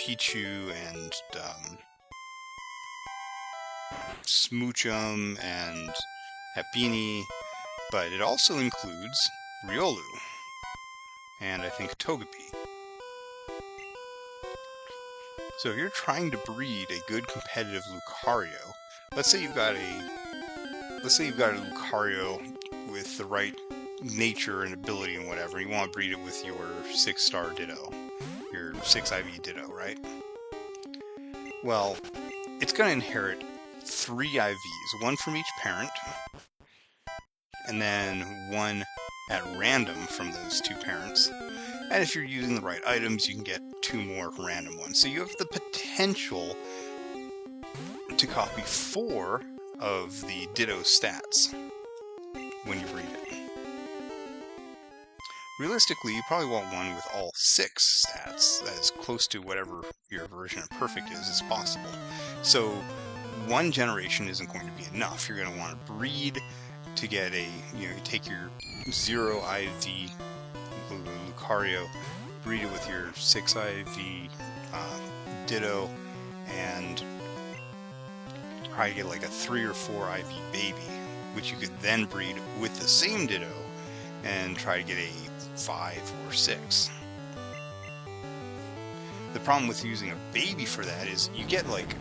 Pichu and Smoochum and Happiny, but it also includes Riolu and I think Togepi. So if you're trying to breed a good competitive Lucario, let's say you've got a Lucario with the right nature and ability and whatever, you want to breed it with your 6-star Ditto, your 6 IV Ditto, right? Well, it's going to inherit 3 IVs, one from each parent, and then one at random from those 2 parents. And if you're using the right items, you can get 2 more random ones. So you have the potential to copy 4 of the Ditto stats when you breed it. Realistically, you probably want one with all 6 stats, as close to whatever your version of perfect is as possible. So one generation isn't going to be enough. You're going to want to breed to get a, you take your 0 IV Lucario, breed it with your 6 IV Ditto, and try to get like a 3 or 4 IV baby, which you could then breed with the same Ditto and try to get a 5 or 6. The problem with using a baby for that is you get like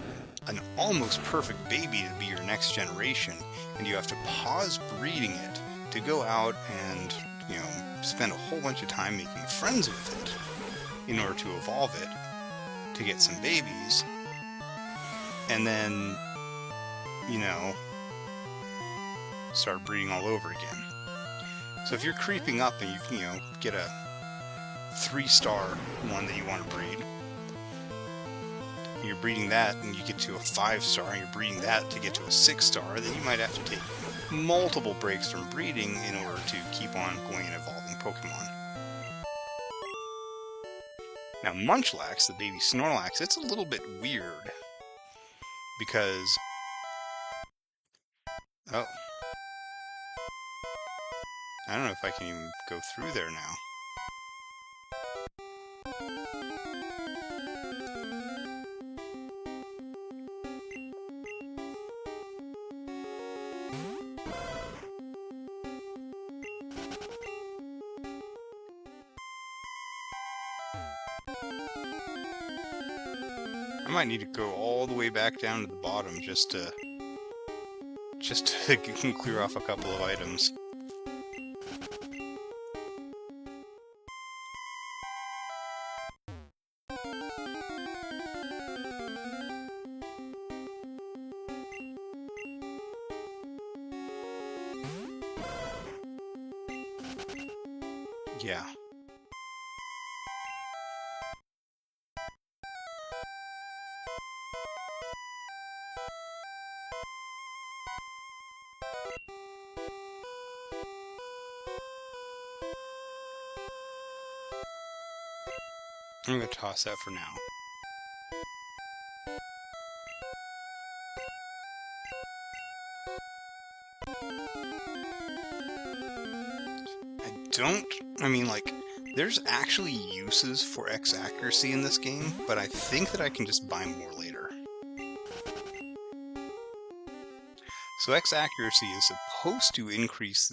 an almost perfect baby to be your next generation, and you have to pause breeding it to go out and, spend a whole bunch of time making friends with it in order to evolve it to get some babies, and then, start breeding all over again. So if you're creeping up and you get a 3-star one that you want to breed, you're breeding that and you get to a 5-star and you're breeding that to get to a 6-star, then you might have to take multiple breaks from breeding in order to keep on going and evolving Pokemon. Now Munchlax, the baby Snorlax, it's a little bit weird because I don't know if I can even go through there now. I might need to go all the way back down to the bottom just to clear off a couple of items. Yeah. I'm gonna toss that for now. I mean, like, there's actually uses for X accuracy in this game, but I think that I can just buy more later. So X accuracy is supposed to increase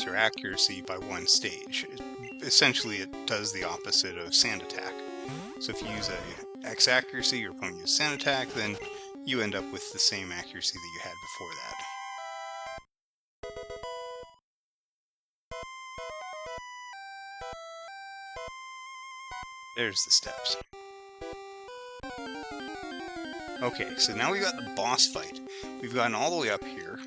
your accuracy by one stage. Essentially, it does the opposite of sand attack. So if you use a X accuracy, your opponent uses sand attack, then you end up with the same accuracy that you had before that. There's the steps. Okay, so now we got the boss fight. We've gotten all the way up here.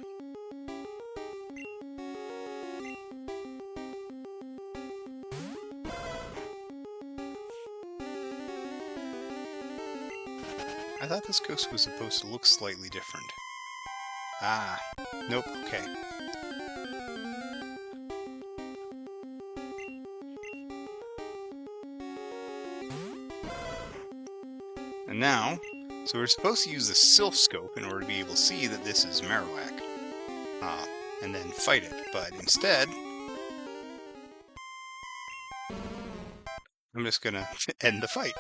I thought this coast was supposed to look slightly different. Ah, nope, okay. And now, so we're supposed to use the Sylph Scope in order to be able to see that this is Marowak, and then fight it, but instead, I'm just gonna end the fight.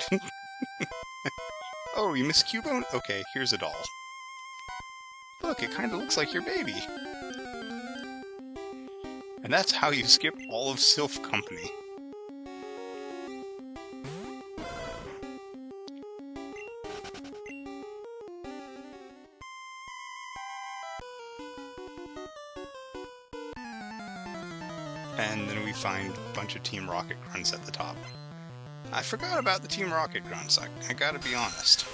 Oh, you missed Cubone? Okay, here's a doll. Look, it kinda looks like your baby. And that's how you skip all of Sylph Company. And then we find a bunch of Team Rocket grunts at the top. I forgot about the Team Rocket grunts, I gotta be honest.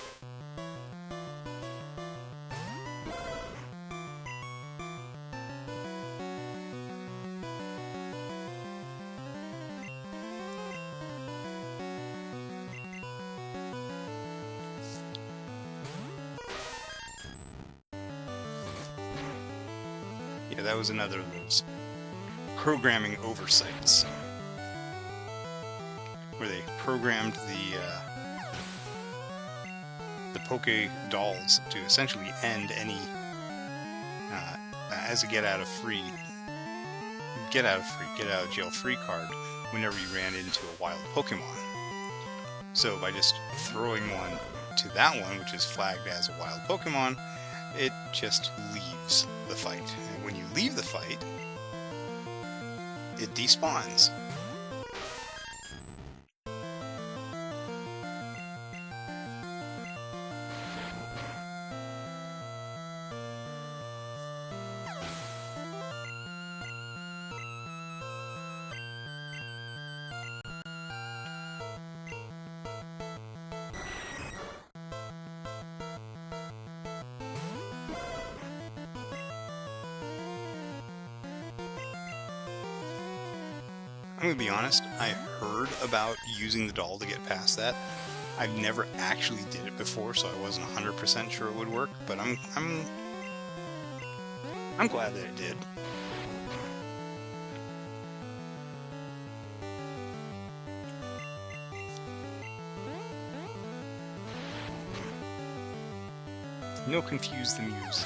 Yeah, that was another of those programming oversights, where they programmed the Poke dolls to essentially end any as a get out of jail free card whenever you ran into a wild Pokemon. So by just throwing one to that one, which is flagged as a wild Pokemon, it just leaves the fight. And when you leave the fight, it despawns. I'm gonna be honest, I heard about using the doll to get past that. I've never actually did it before, so I wasn't 100% sure it would work, but I'm glad that it did. No confuse the muse.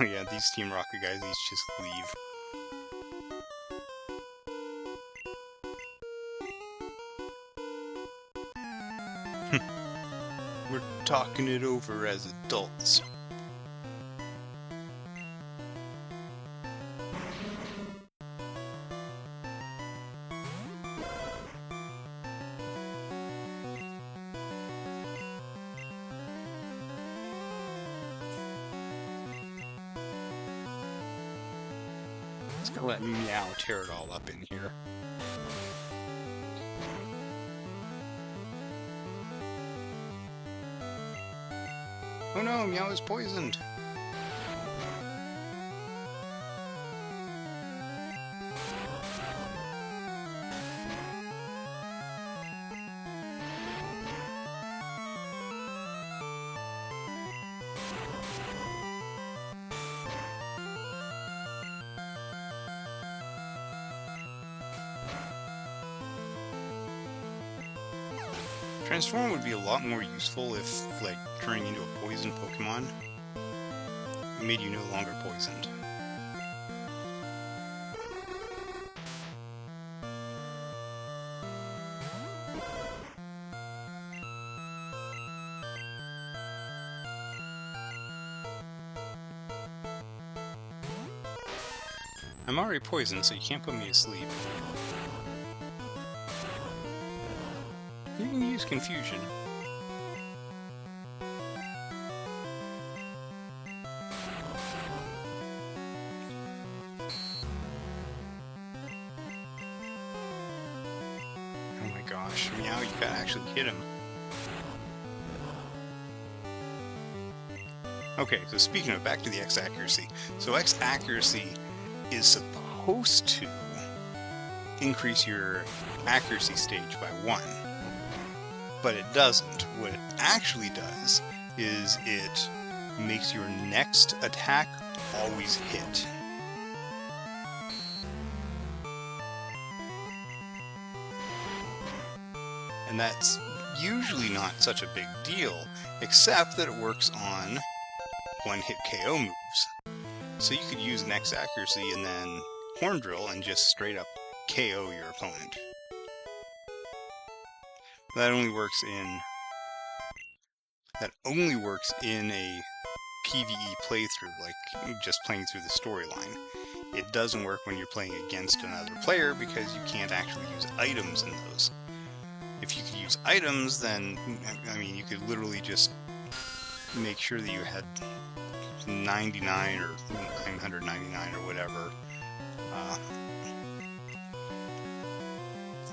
Yeah, these Team Rocket guys, these just leave. We're talking it over as adults. It's gonna let Meow tear it all up in here. Oh no, Meow is poisoned. Transform would be a lot more useful if, like, turning into a poison Pokemon made you no longer poisoned. I'm already poisoned, so you can't put me to sleep. You can use confusion. Oh my gosh, Meow, you gotta actually hit him. Okay, so speaking of, back to the X accuracy. So X accuracy is supposed to increase your accuracy stage by 1. But it doesn't. What it actually does is it makes your next attack always hit. And that's usually not such a big deal, except that it works on one-hit KO moves. So you could use Next Accuracy and then Horn Drill and just straight up KO your opponent. That only works in a PvE playthrough, like just playing through the storyline. It doesn't work when you're playing against another player because you can't actually use items in those. If you could use items, then, I mean, you could literally just make sure that you had 99 or 999 or whatever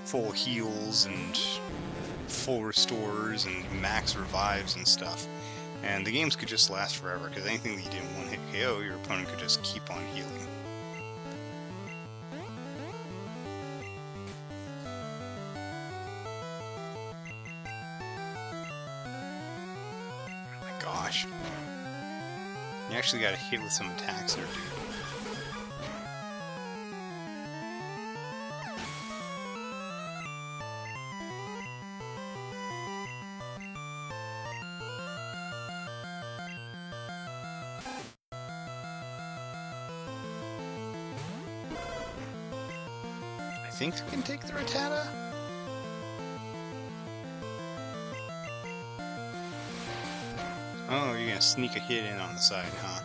full heals and full restores and max revives and stuff, and the games could just last forever, because anything that you did in one-hit KO, your opponent could just keep on healing. Oh my gosh. You actually got to hit with some attacks there, dude. I think we can take the Rattata? Oh, you're gonna sneak a hit in on the side, huh?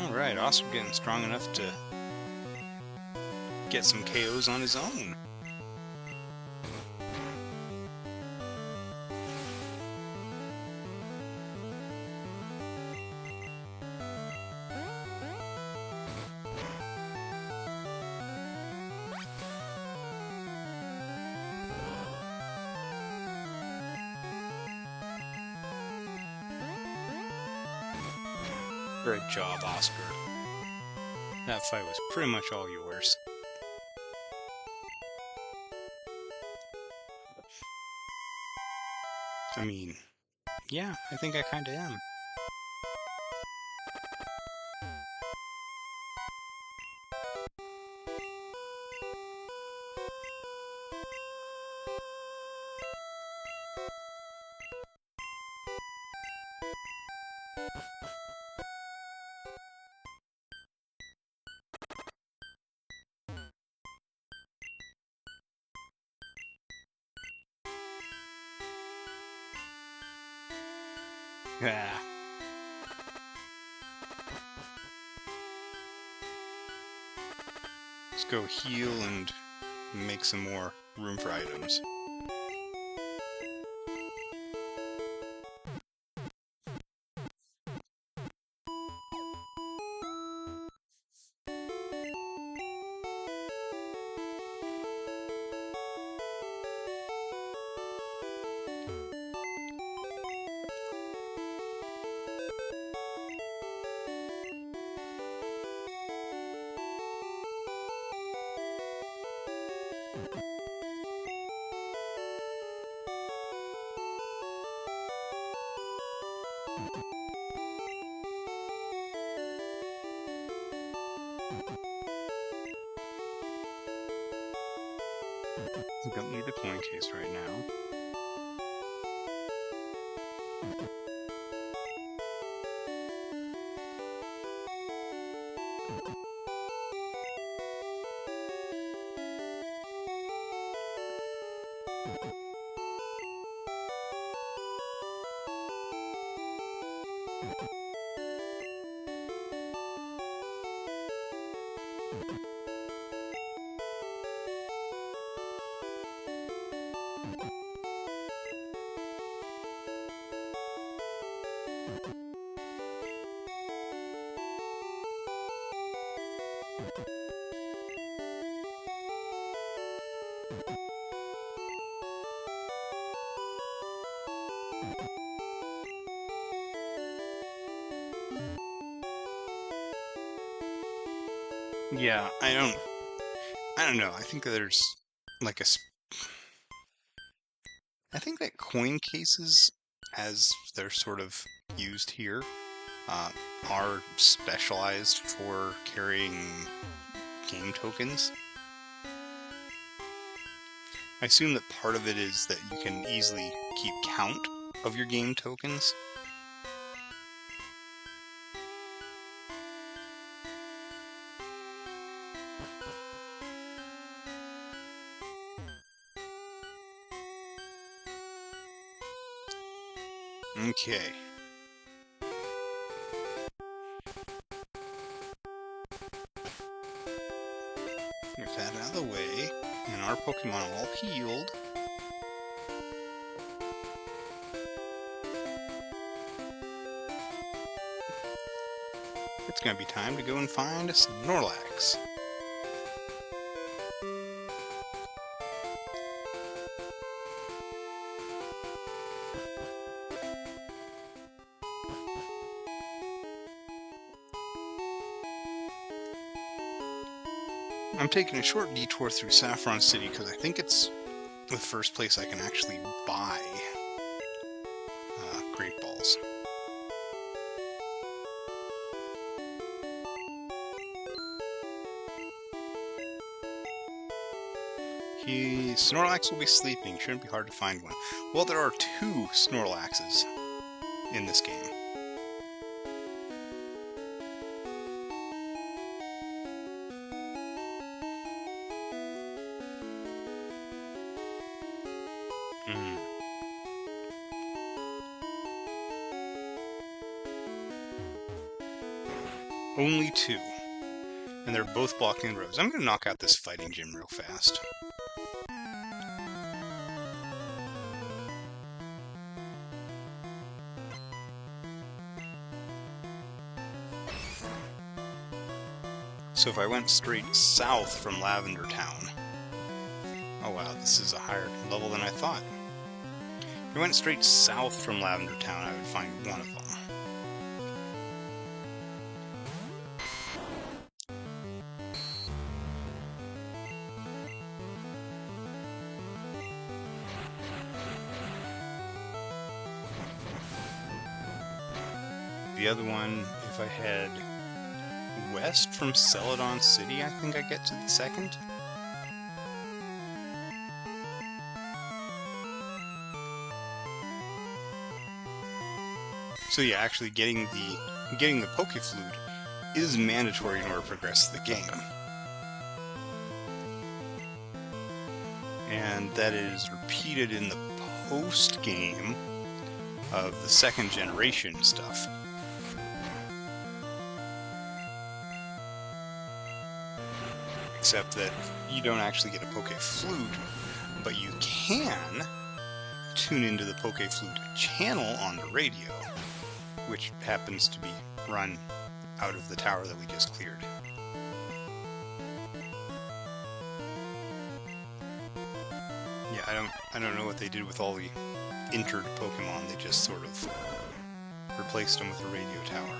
Alright, Oscar getting strong enough to get some KOs on his own. Great job, Oscar. That fight was pretty much all yours. I mean, Yeah, I think I kinda am. Yeah. Let's go heal and make some more room for items. Don't need the coin case right now. Yeah, I don't know. I think there's like I think that coin cases, as they're sort of used here, uh, are specialized for carrying game tokens. I assume that part of it is that you can easily keep count of your game tokens. Okay. Get that out of the way, and our Pokemon all healed. It's gonna be time to go and find a Snorlax. I'm taking a short detour through Saffron City because I think it's the first place I can actually buy Great Balls. Snorlax will be sleeping. Shouldn't be hard to find one. Well, there are 2 Snorlaxes in this game. Only 2. And they're both blocking the roads. I'm going to knock out this fighting gym real fast. So if I went straight south from Lavender Town... Oh wow, this is a higher level than I thought. If I went straight south from Lavender Town, I would find one of them. the other one, if I head west from Celadon City, I think I get to the second. So yeah, actually getting the Pokéflute is mandatory in order to progress the game. And that is repeated in the post-game of the second generation stuff. Except that you don't actually get a Pokéflute, but you can tune into the Pokéflute channel on the radio, which happens to be run out of the tower that we just cleared. Yeah, I don't know what they did with all the entered Pokemon. They just sort of replaced them with a radio tower.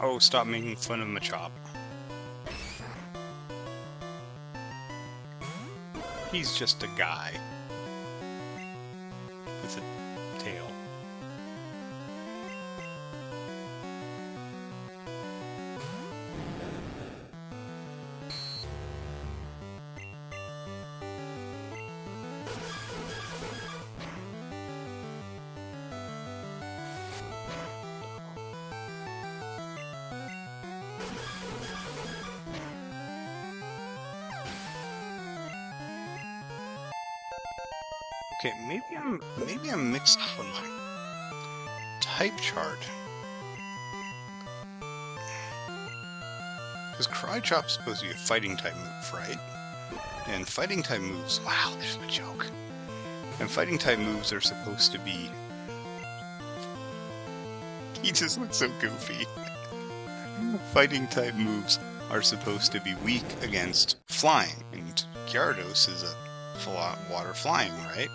Oh, stop making fun of Machop. He's just a guy with a tail. Okay, maybe I'm mixed up on my type chart. Because Crychop's supposed to be a fighting type move, right? And fighting type moves, wow, there's a joke. And fighting type moves are supposed to be... He just looks so goofy. Fighting type moves are supposed to be weak against flying, and Gyarados is a water flying, right?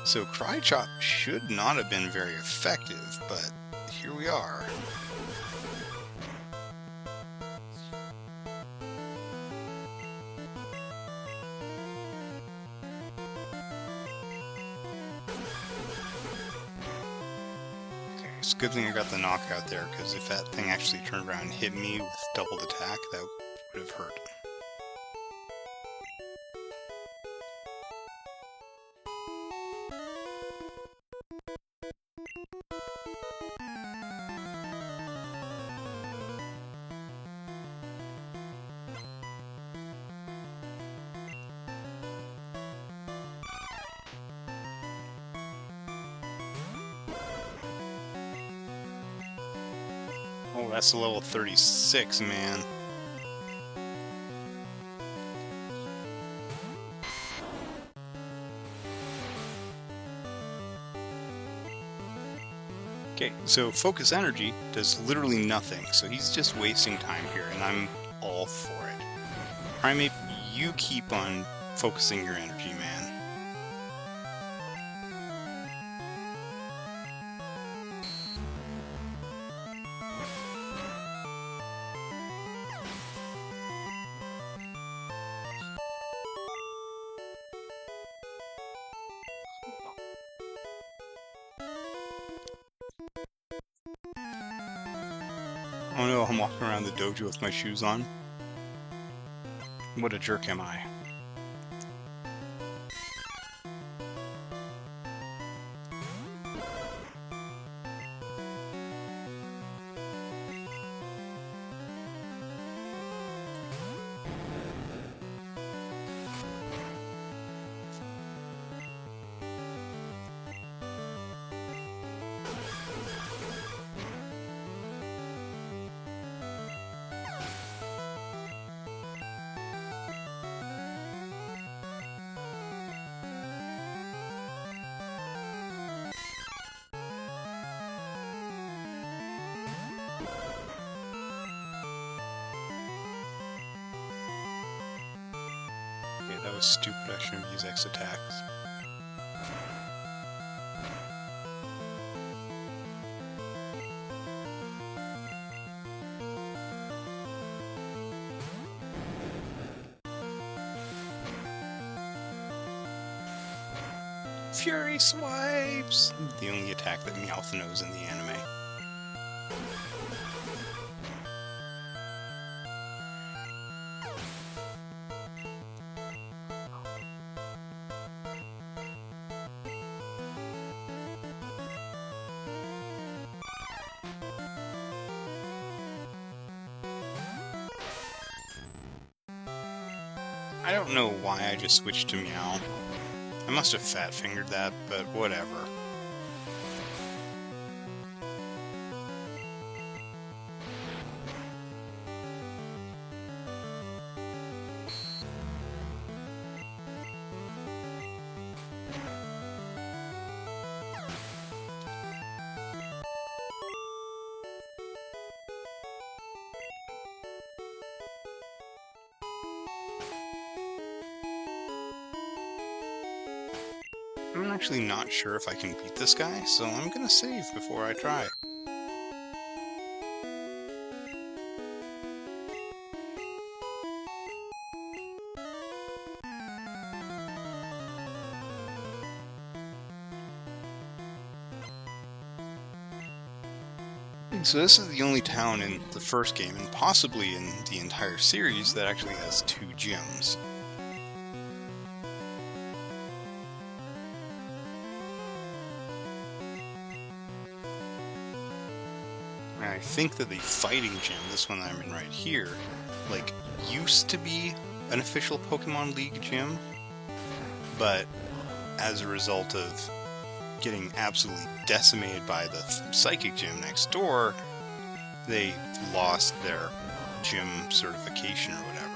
So Crychop should not have been very effective, but here we are. Okay, it's a good thing I got the knockout there, because if that thing actually turned around and hit me with doubled attack, that would have hurt. Oh, that's a level 36, man. Okay, so Focus Energy does literally nothing, so he's just wasting time here, and I'm all for it. Primate, you keep on focusing your energy, man. Oh no, I'm walking around the dojo with my shoes on. What a jerk am I. was stupid. I shouldn't have used X attacks. Fury Swipes! The only attack that Meowth knows in the anime. I don't know why I just switched to Meow. I must have fat-fingered that, but whatever. I'm actually not sure if I can beat this guy, so I'm gonna save before I try. So this is the only town in the first game, and possibly in the entire series, that actually has 2 gyms. I think that the fighting gym, this one I'm in right here, like, used to be an official Pokemon League gym, but as a result of getting absolutely decimated by the psychic gym next door, they lost their gym certification or whatever.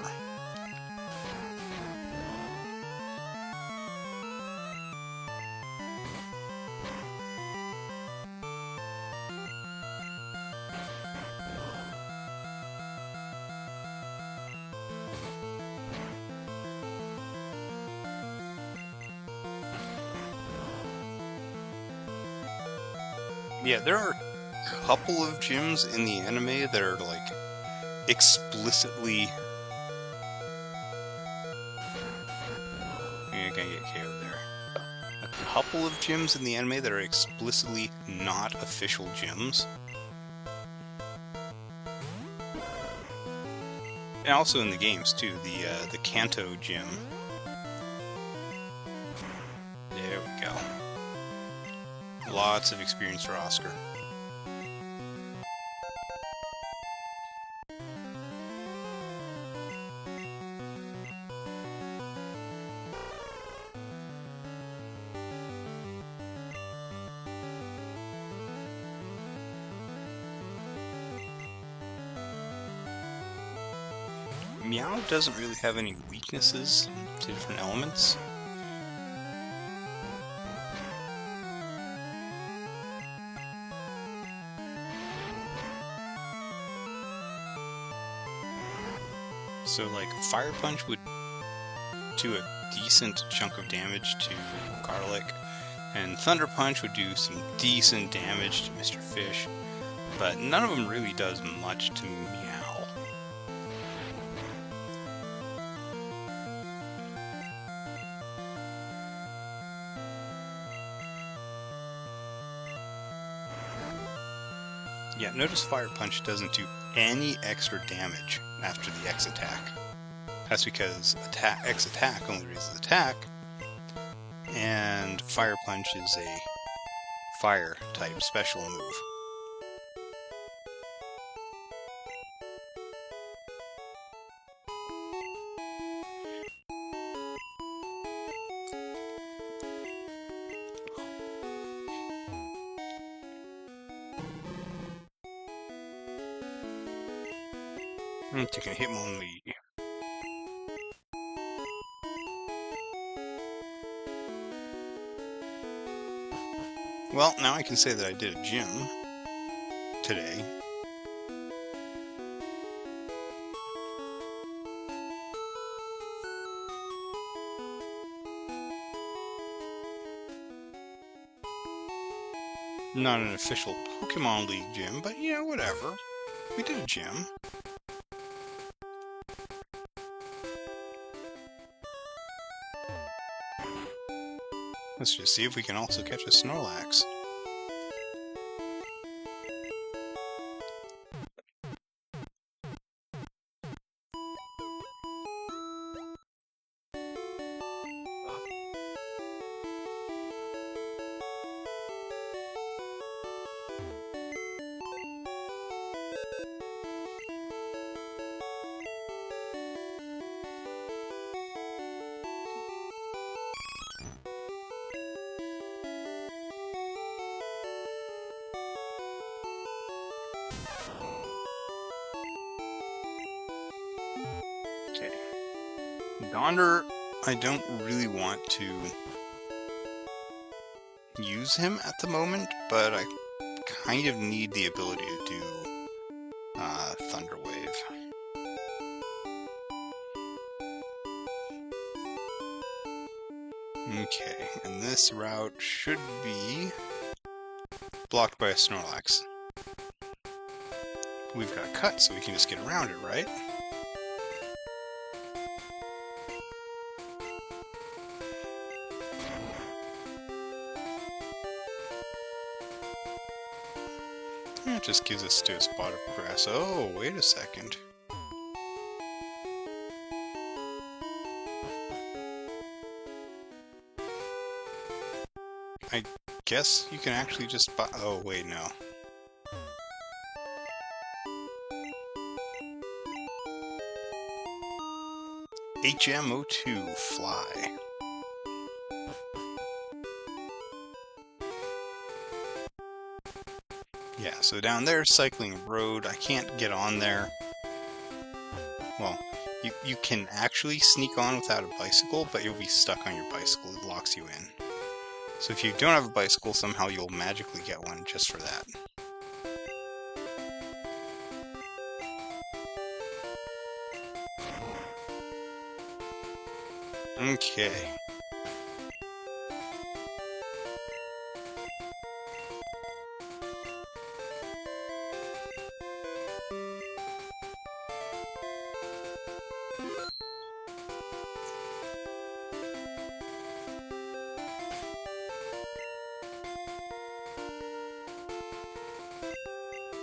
Yeah, there are a couple of gyms in the anime that are, like, explicitly... Maybe I can get KO'd there. A couple of gyms in the anime that are explicitly not official gyms. And also in the games, too, the Kanto gym. There we go. Lots of experience for Oscar. Meow doesn't really have any weaknesses to different elements. So, like, Fire Punch would do a decent chunk of damage to Garlic, and Thunder Punch would do some decent damage to Mr. Fish, but none of them really does much to Meow. Yeah, notice Fire Punch doesn't do any extra damage after the X attack. That's because X attack only raises attack, and Fire Punch is a fire type special move. I'm taking a Hitmonlee. Well, now I can say that I did a gym today. Not an official Pokemon League gym, but you know, whatever. We did a gym. Let's just see if we can also catch a Snorlax. Okay. Donder, I don't really want to use him at the moment, but I kind of need the ability to do Thunder Wave. Okay, and this route should be blocked by a Snorlax. We've got cut, so we can just get around it, right? It just gives us to a spot of grass. Oh, wait a second. I guess you can actually just buy... Oh, wait, no. HMO2, fly. Yeah, so down there, cycling road, I can't get on there. Well, you can actually sneak on without a bicycle, but you'll be stuck on your bicycle. It locks you in. So if you don't have a bicycle, somehow you'll magically get one just for that. Okay.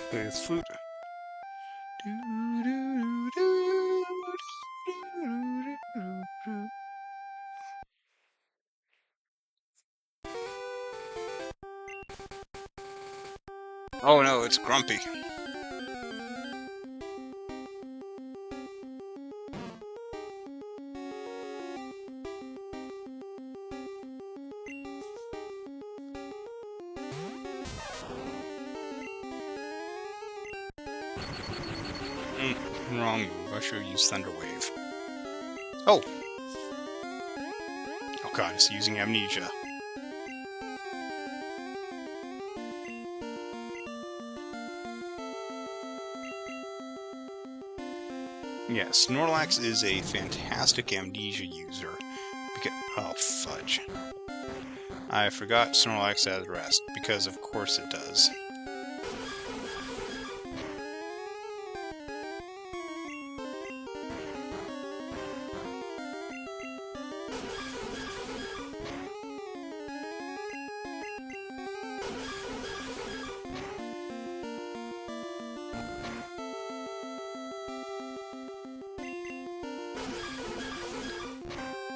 Play this flute. Oh no, it's Grumpy. Wrong move. I should have used Thunder Wave. Oh! Oh god, it's using Amnesia. Yeah, Snorlax is a fantastic Amnesia user. Because, oh, fudge. I forgot Snorlax has rest, because of course it does.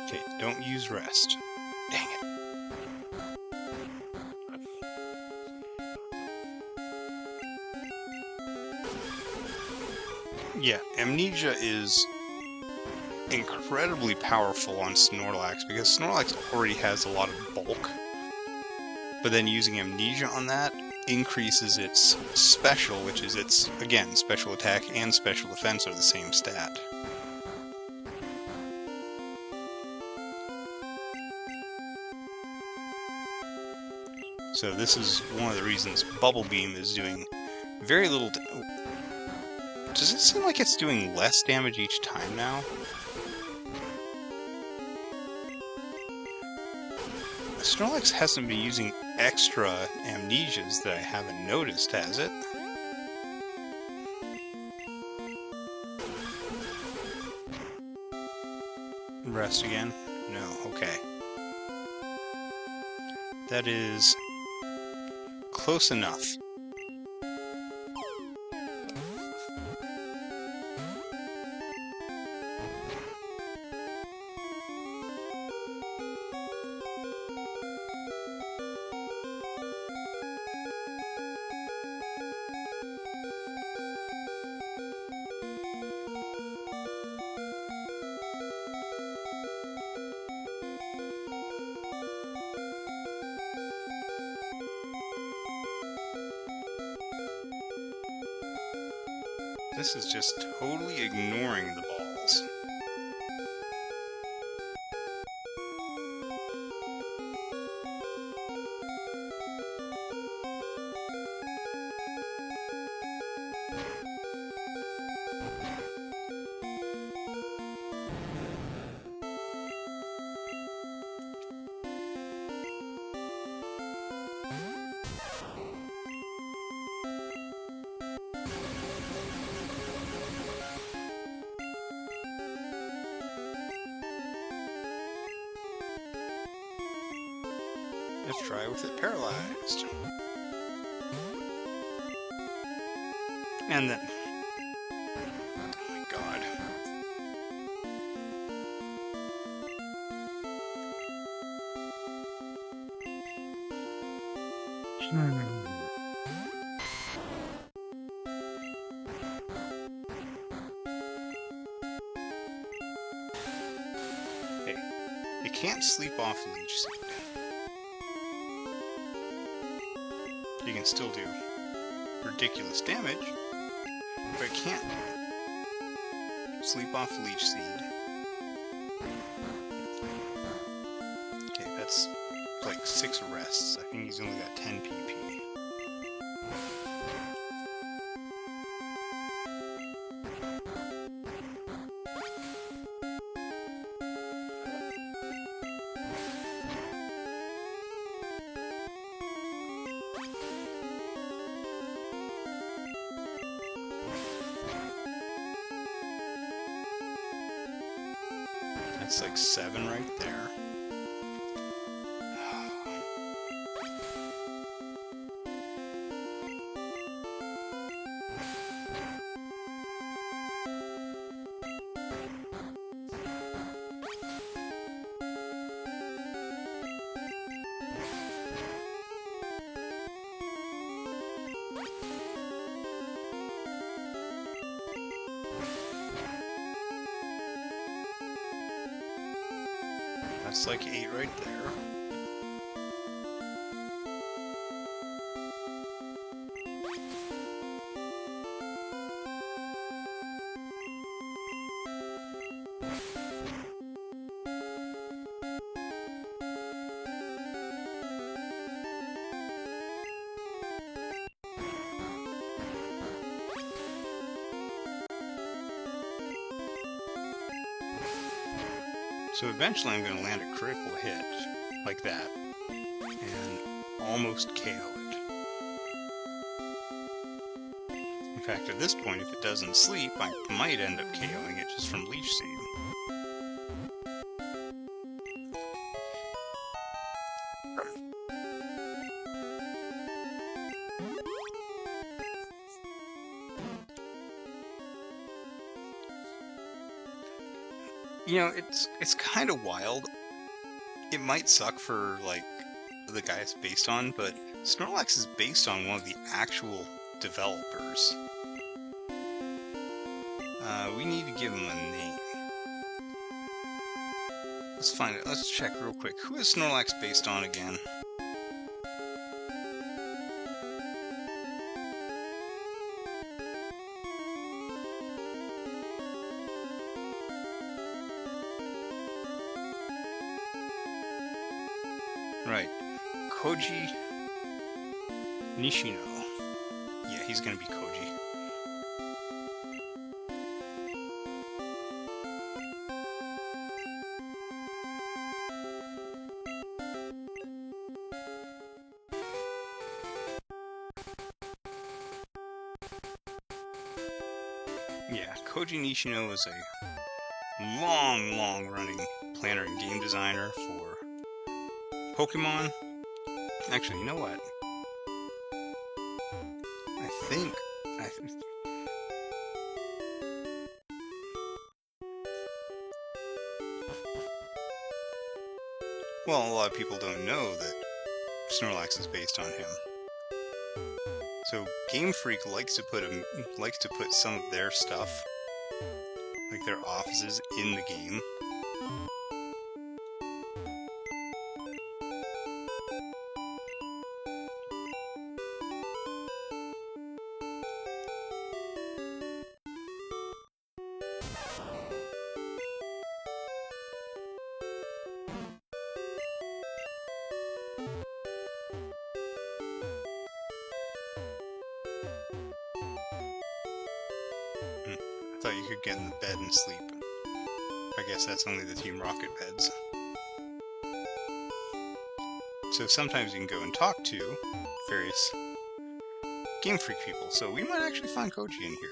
Okay, don't use rest. Dang it. Yeah, Amnesia is incredibly powerful on Snorlax because Snorlax already has a lot of bulk. But then using Amnesia on that increases its special, which is its, again, special attack and special defense are the same stat. So this is one of the reasons Bubble Beam is doing very little... Does it seem like it's doing less damage each time now? Snorlax hasn't been using extra amnesias that I haven't noticed, has it? Rest again? No, okay. That is close enough. This is just totally ignoring the balls. Let's try with it paralyzed. And then... oh my god. Hey, you can't sleep off Leech Seed. You can still do ridiculous damage, but it can't sleep off Leech Seed. Okay, that's like 6 arrests. I think he's only got 10 PP. That's like 7 right there. That's like 8 right there. So eventually I'm going to land a critical hit, like that, and almost KO it. In fact, at this point, if it doesn't sleep, I might end up KOing it just from Leech Seed. You know, it's kind of wild. It might suck for, like, the guy it's based on, but Snorlax is based on one of the actual developers. We need to give him a name. Let's find it. Let's check real quick. Who is Snorlax based on again? Right. Koji Nishino. Yeah, he's gonna be Koji. Yeah, Koji Nishino is a long-running planner and game designer for Pokemon. Actually, you know what? Well, a lot of people don't know that Snorlax is based on him. So Game Freak likes to put some of their stuff, like their offices, in the game. I thought you could get in the bed and sleep. I guess that's only the Team Rocket beds. So sometimes you can go and talk to various Game Freak people, so we might actually find Koji in here.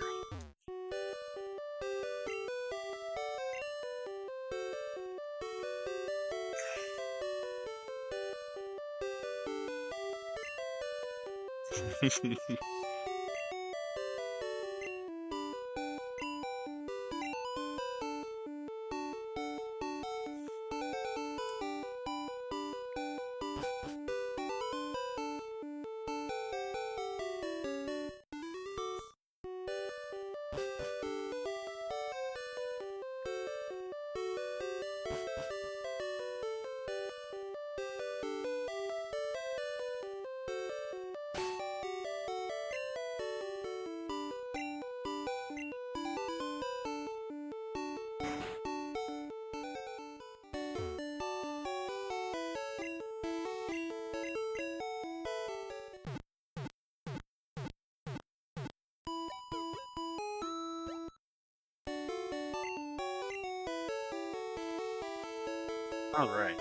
Alright.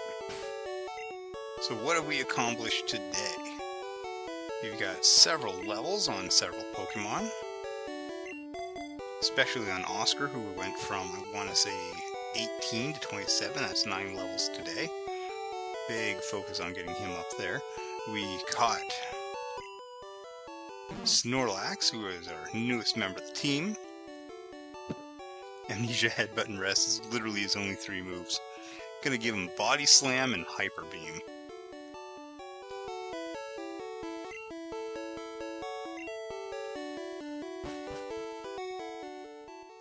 So what have we accomplished today? We've got several levels on several Pokemon. Especially on Oscar, who went from, I want to say, 18 to 27. That's 9 levels today. Big focus on getting him up there. We caught Snorlax, who is our newest member of the team. Amnesia, Headbutt, and Rest is literally his only 3 moves. Gonna give him Body Slam and Hyper Beam.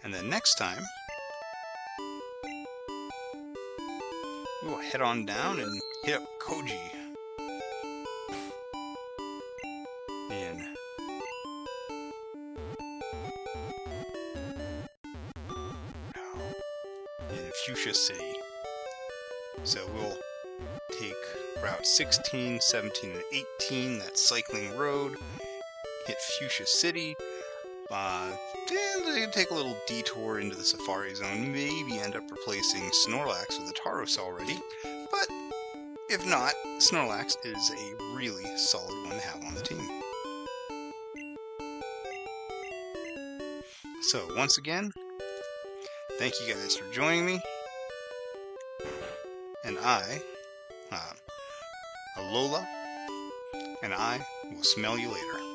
And then next time, we'll head on down and hit up Koji. In Fuchsia City. So we'll take Route 16, 17, and 18, that cycling road, hit Fuchsia City, then take a little detour into the Safari Zone, maybe end up replacing Snorlax with a Tauros already, but if not, Snorlax is a really solid one to have on the team. So once again, thank you guys for joining me. And Alola, and I will smell you later.